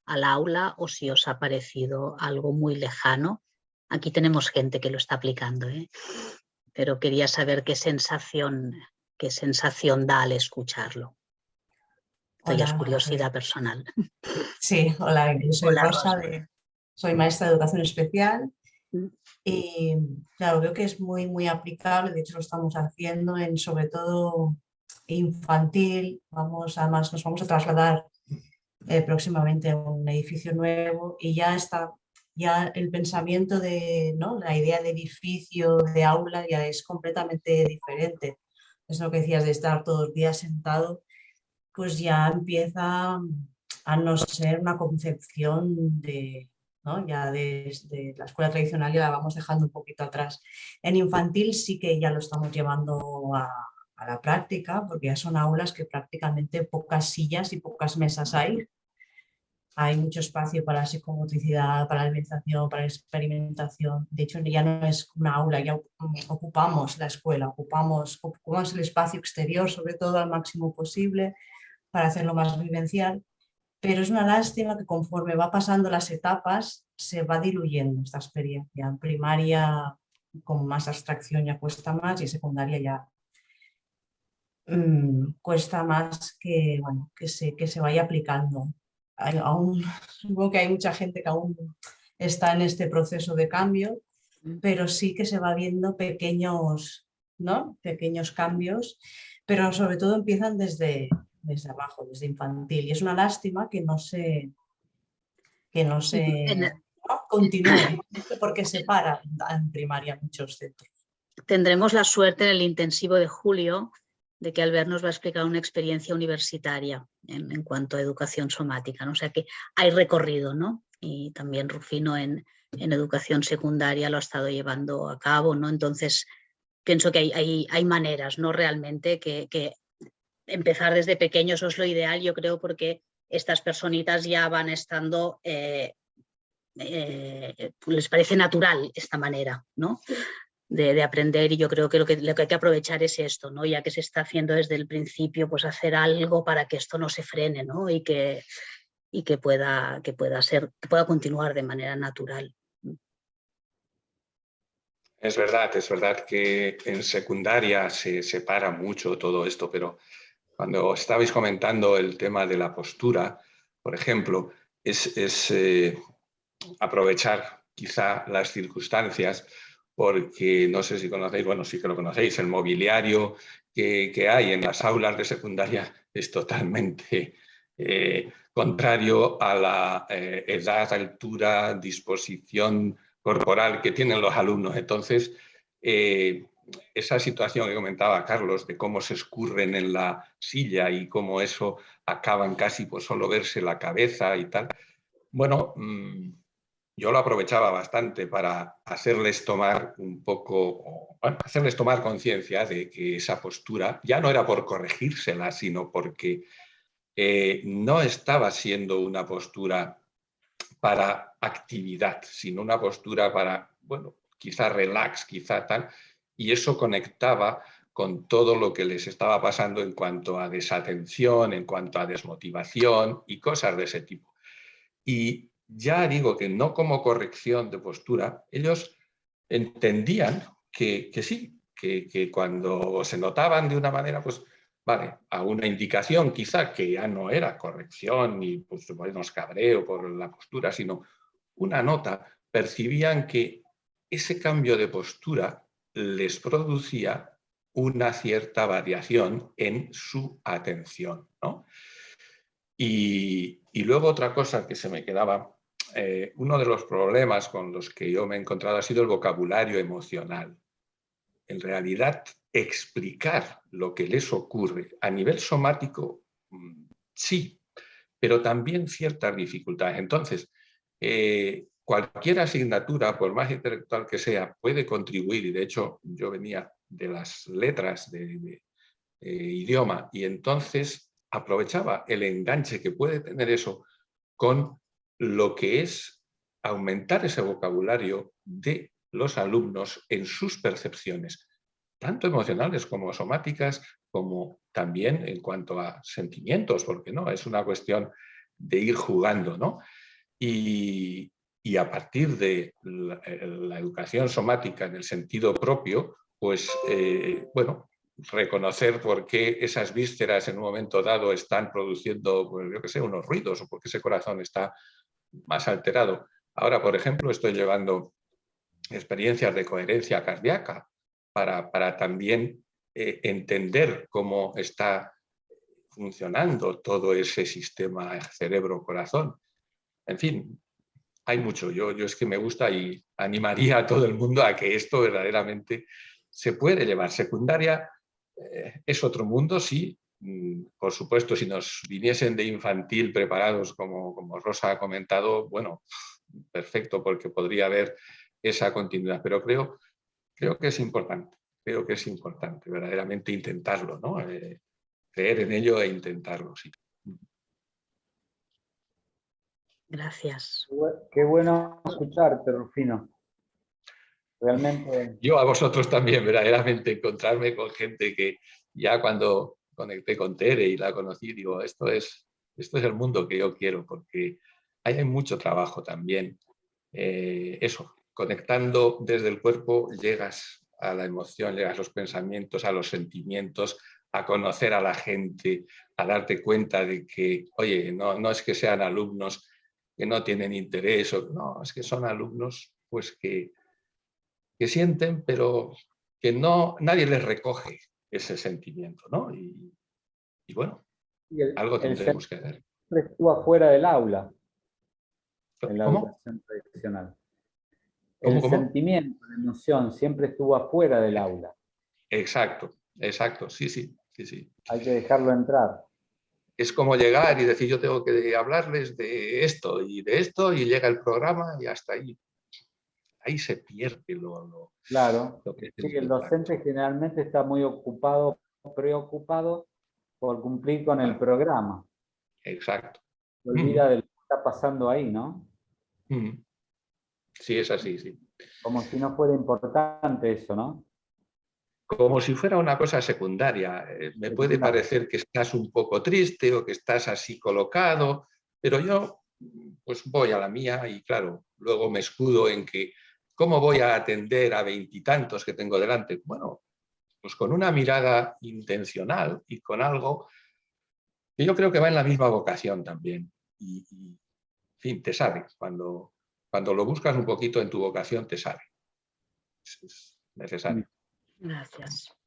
al aula o si os ha parecido algo muy lejano. Aquí tenemos gente que lo está aplicando, ¿eh? Pero quería saber qué sensación da al escucharlo. Esto ya es curiosidad personal. Sí, hola, soy Hola, Rosa, soy maestra de educación especial. Mm. Y claro, creo que es muy, muy aplicable. De hecho, lo estamos haciendo en sobre todo infantil. Además, nos vamos a trasladar próximamente a un edificio nuevo, y ya el pensamiento de, ¿no?, la idea de edificio, de aula, ya es completamente diferente. Es lo que decías de estar todos los días sentado, pues ya empieza a no ser una concepción de, ¿no?, ya desde la escuela tradicional ya la vamos dejando un poquito atrás. En infantil sí que ya lo estamos llevando a la práctica, porque ya son aulas que prácticamente pocas sillas y pocas mesas hay. Hay mucho espacio para la psicomotricidad, para la alimentación, para la experimentación. De hecho, ya no es una aula, ya ocupamos la escuela, ocupamos el espacio exterior, sobre todo al máximo posible, para hacerlo más vivencial. Pero es una lástima que conforme va pasando las etapas se va diluyendo esta experiencia. En primaria con más abstracción ya cuesta más, y en secundaria ya cuesta más que, bueno, que se vaya aplicando. Aún, supongo que hay mucha gente que aún está en este proceso de cambio, pero sí que se va viendo pequeños, ¿no?, pequeños cambios, pero sobre todo empiezan desde desde abajo, desde infantil. Y es una lástima que no se continúe, porque se para en primaria muchos centros. Tendremos la suerte en el intensivo de julio de que Albert nos va a explicar una experiencia universitaria en cuanto a educación somática, ¿no? O sea que hay recorrido, ¿no? Y también Rufino en educación secundaria lo ha estado llevando a cabo, ¿no? Entonces pienso que hay maneras, ¿no? Realmente que empezar desde pequeños es lo ideal, yo creo, porque estas personitas ya van estando, les parece natural esta manera, ¿no? De aprender, y yo creo que lo que hay que aprovechar es esto, ¿no? Ya que se está haciendo desde el principio, pues hacer algo para que esto no se frene, ¿no? Y que pueda continuar de manera natural. Es verdad que en secundaria se separa mucho todo esto, pero cuando estabais comentando el tema de la postura, por ejemplo, es aprovechar quizá las circunstancias, porque no sé si conocéis, bueno, sí que lo conocéis, el mobiliario que hay en las aulas de secundaria es totalmente contrario a la edad, altura, disposición corporal que tienen los alumnos. Entonces, esa situación que comentaba Carlos de cómo se escurren en la silla y cómo eso acaban casi por solo verse la cabeza y tal, bueno, yo lo aprovechaba bastante para hacerles tomar un poco, bueno, hacerles tomar conciencia de que esa postura ya no era por corregírsela, sino porque no estaba siendo una postura para actividad, sino una postura para, bueno, quizá relax, quizá tal, y eso conectaba con todo lo que les estaba pasando en cuanto a desatención, en cuanto a desmotivación y cosas de ese tipo. Y ya digo que no como corrección de postura, ellos entendían que sí, que cuando se notaban de una manera, pues vale, a una indicación quizá que ya no era corrección ni pues ponernos cabreo por la postura, sino una nota, percibían que ese cambio de postura les producía una cierta variación en su atención, ¿no? Y luego otra cosa que se me quedaba, uno de los problemas con los que yo me he encontrado ha sido el vocabulario emocional. En realidad, explicar lo que les ocurre a nivel somático, sí, pero también ciertas dificultades. Entonces, cualquier asignatura, por más intelectual que sea, puede contribuir, y de hecho yo venía de las letras de idioma, y entonces aprovechaba el enganche que puede tener eso con lo que es aumentar ese vocabulario de los alumnos en sus percepciones, tanto emocionales como somáticas, como también en cuanto a sentimientos, porque no, es una cuestión de ir jugando, ¿no? Y a partir de la educación somática en el sentido propio, pues, bueno, reconocer por qué esas vísceras en un momento dado están produciendo, pues, yo qué sé, unos ruidos, o por qué ese corazón está más alterado. Ahora, por ejemplo, estoy llevando experiencias de coherencia cardíaca para también entender cómo está funcionando todo ese sistema cerebro-corazón. En fin, hay mucho. Yo es que me gusta y animaría a todo el mundo a que esto verdaderamente se puede llevar. Secundaria es otro mundo, sí. Por supuesto, si nos viniesen de infantil preparados, como Rosa ha comentado, bueno, perfecto, porque podría haber esa continuidad. Pero creo que es importante. Creo que es importante verdaderamente intentarlo, ¿no? Creer en ello e intentarlo, sí. Gracias. Qué bueno escucharte, Rufino. Realmente. Yo a vosotros también, verdaderamente, encontrarme con gente que ya cuando conecté con Tere y la conocí, digo, esto es el mundo que yo quiero, porque hay mucho trabajo también. Eso, conectando desde el cuerpo, llegas a la emoción, llegas a los pensamientos, a los sentimientos, a conocer a la gente, a darte cuenta de que, oye, no es que sean alumnos que no tienen interés, no, es que son alumnos pues que sienten, pero que nadie les recoge ese sentimiento, ¿no? Y bueno, Y Algo el tendremos que hacer. siempre estuvo afuera del aula en la ¿Cómo? educación tradicional. ¿Cómo, El cómo? sentimiento, la emoción, siempre estuvo afuera del aula. Exacto, exacto, sí, sí, sí, sí. Hay que dejarlo entrar. Es como llegar y decir, yo tengo que hablarles de esto, y llega el programa y hasta ahí. Ahí se pierde Claro. lo que es Sí, el el contacto. docente generalmente está muy ocupado, preocupado por cumplir con el programa. Exacto. Se olvida de lo que está pasando ahí, ¿no? Sí, es así, sí. Como si no fuera importante eso, ¿no? Como si fuera una cosa secundaria. Me puede parecer que estás un poco triste o que estás así colocado, pero yo pues voy a la mía y claro, luego me escudo en que ¿cómo voy a atender a 20 y tantos que tengo delante? Bueno, pues con una mirada intencional y con algo que yo creo que va en la misma vocación también. Y en fin, te sale. Cuando lo buscas un poquito en tu vocación, te sale. Es necesario. Gracias.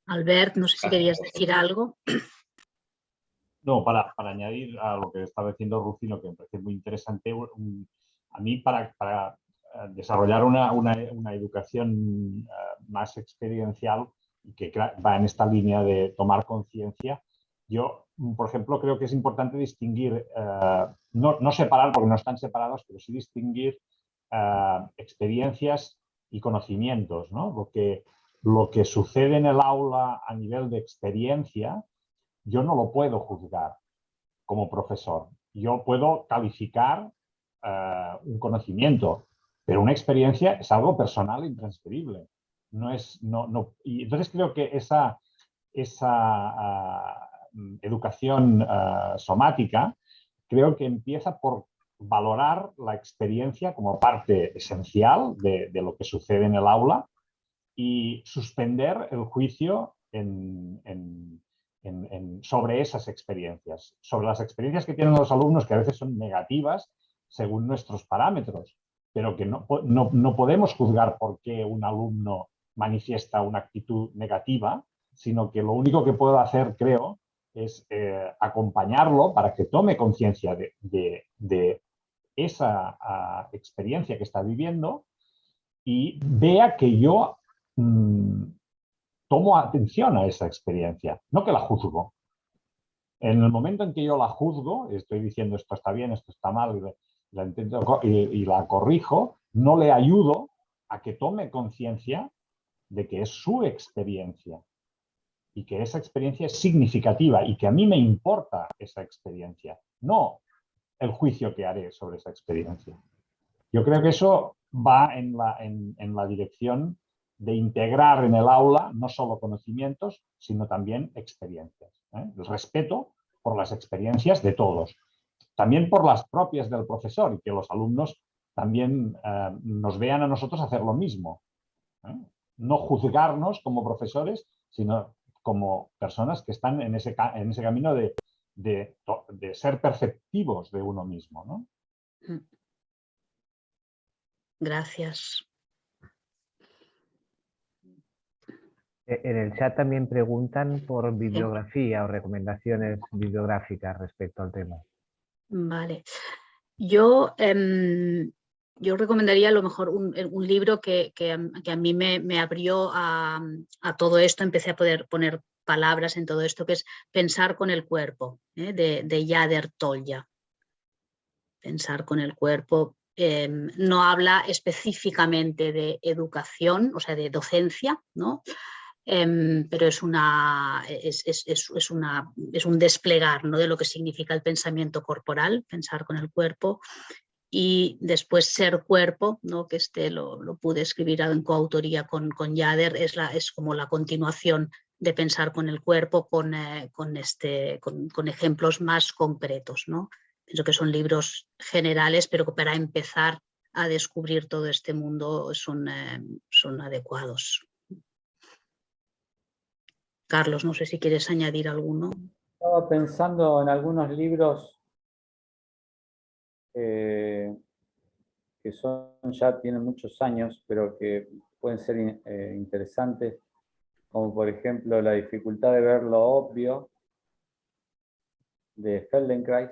Albert, no sé si querías decir algo. No, para añadir a lo que estaba diciendo Rufino, que me parece muy interesante, a mí para desarrollar una educación más experiencial y que va en esta línea de tomar conciencia, yo, por ejemplo, creo que es importante distinguir, no separar porque no están separados, pero sí distinguir experiencias y conocimientos, ¿no? Lo que sucede en el aula a nivel de experiencia, yo no lo puedo juzgar como profesor. Yo puedo calificar un conocimiento, pero una experiencia es algo personal e intransferible. Y entonces creo que esa educación somática creo que empieza por valorar la experiencia como parte esencial de lo que sucede en el aula y suspender el juicio sobre esas experiencias, sobre las experiencias que tienen los alumnos, que a veces son negativas según nuestros parámetros, pero que no podemos juzgar por qué un alumno manifiesta una actitud negativa, sino que lo único que puedo hacer, creo, es acompañarlo para que tome conciencia de esa experiencia que está viviendo y vea que yo tomo atención a esa experiencia, no que la juzgo. En el momento en que yo la juzgo, estoy diciendo esto está bien, esto está mal, y la corrijo, no le ayudo a que tome conciencia de que es su experiencia y que esa experiencia es significativa y que a mí me importa esa experiencia, no el juicio que haré sobre esa experiencia. Yo creo que eso va en la dirección de integrar en el aula no solo conocimientos, sino también experiencias. El respeto por las experiencias de todos, también por las propias del profesor y que los alumnos también nos vean a nosotros hacer lo mismo. No juzgarnos como profesores, sino como personas que están en ese camino de ser perceptivos de uno mismo, ¿no? Gracias. En el chat también preguntan por bibliografía o recomendaciones bibliográficas respecto al tema. Vale. Yo recomendaría a lo mejor un libro que a mí me abrió a todo esto, empecé a poder poner palabras en todo esto, que es Pensar con el cuerpo, de Yader Tolja. Pensar con el cuerpo. No habla específicamente de educación, o sea, de docencia, ¿no? Pero es un desplegar, ¿no?, de lo que significa el pensamiento corporal, pensar con el cuerpo, y después Ser Cuerpo, ¿no?, que lo pude escribir en coautoría con Yader, es como la continuación de Pensar con el cuerpo con ejemplos más concretos, ¿no? Pienso que son libros generales, pero que para empezar a descubrir todo este mundo son adecuados. Carlos, no sé si quieres añadir alguno. Estaba pensando en algunos libros que tienen muchos años, pero que pueden ser interesantes, como por ejemplo La dificultad de ver lo obvio, de Feldenkrais.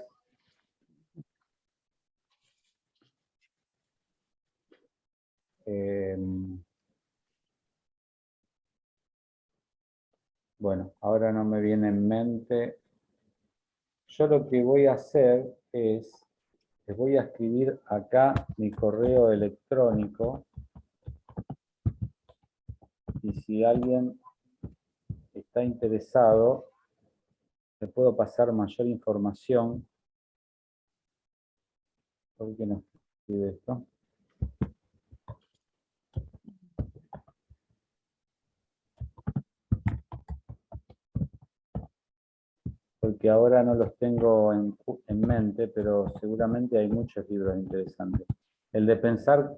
Bueno, ahora no me viene en mente. Yo lo que voy a hacer es, les voy a escribir acá mi correo electrónico y si alguien está interesado, le puedo pasar mayor información. ¿Por qué no escribe esto? Porque ahora no los tengo en mente, pero seguramente hay muchos libros interesantes. El de pensar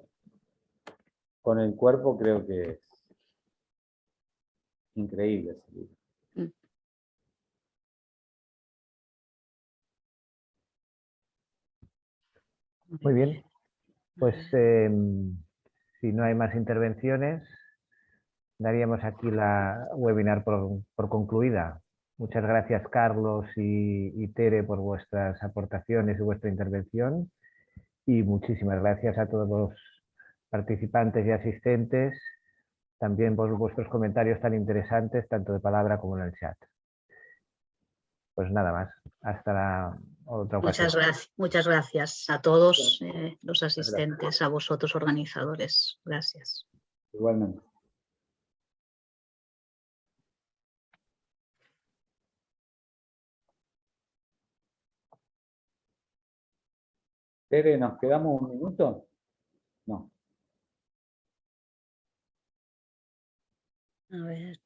con el cuerpo creo que es increíble ese libro. Muy bien, pues si no hay más intervenciones, daríamos aquí la webinar por concluida. Muchas gracias, Carlos y Tere, por vuestras aportaciones y vuestra intervención. Y muchísimas gracias a todos los participantes y asistentes, también por vuestros comentarios tan interesantes, tanto de palabra como en el chat. Pues nada más, hasta la otra ocasión. Muchas gracias a todos los asistentes, a vosotros organizadores. Gracias. Igualmente. Tere, ¿nos quedamos un minuto? No. A ver.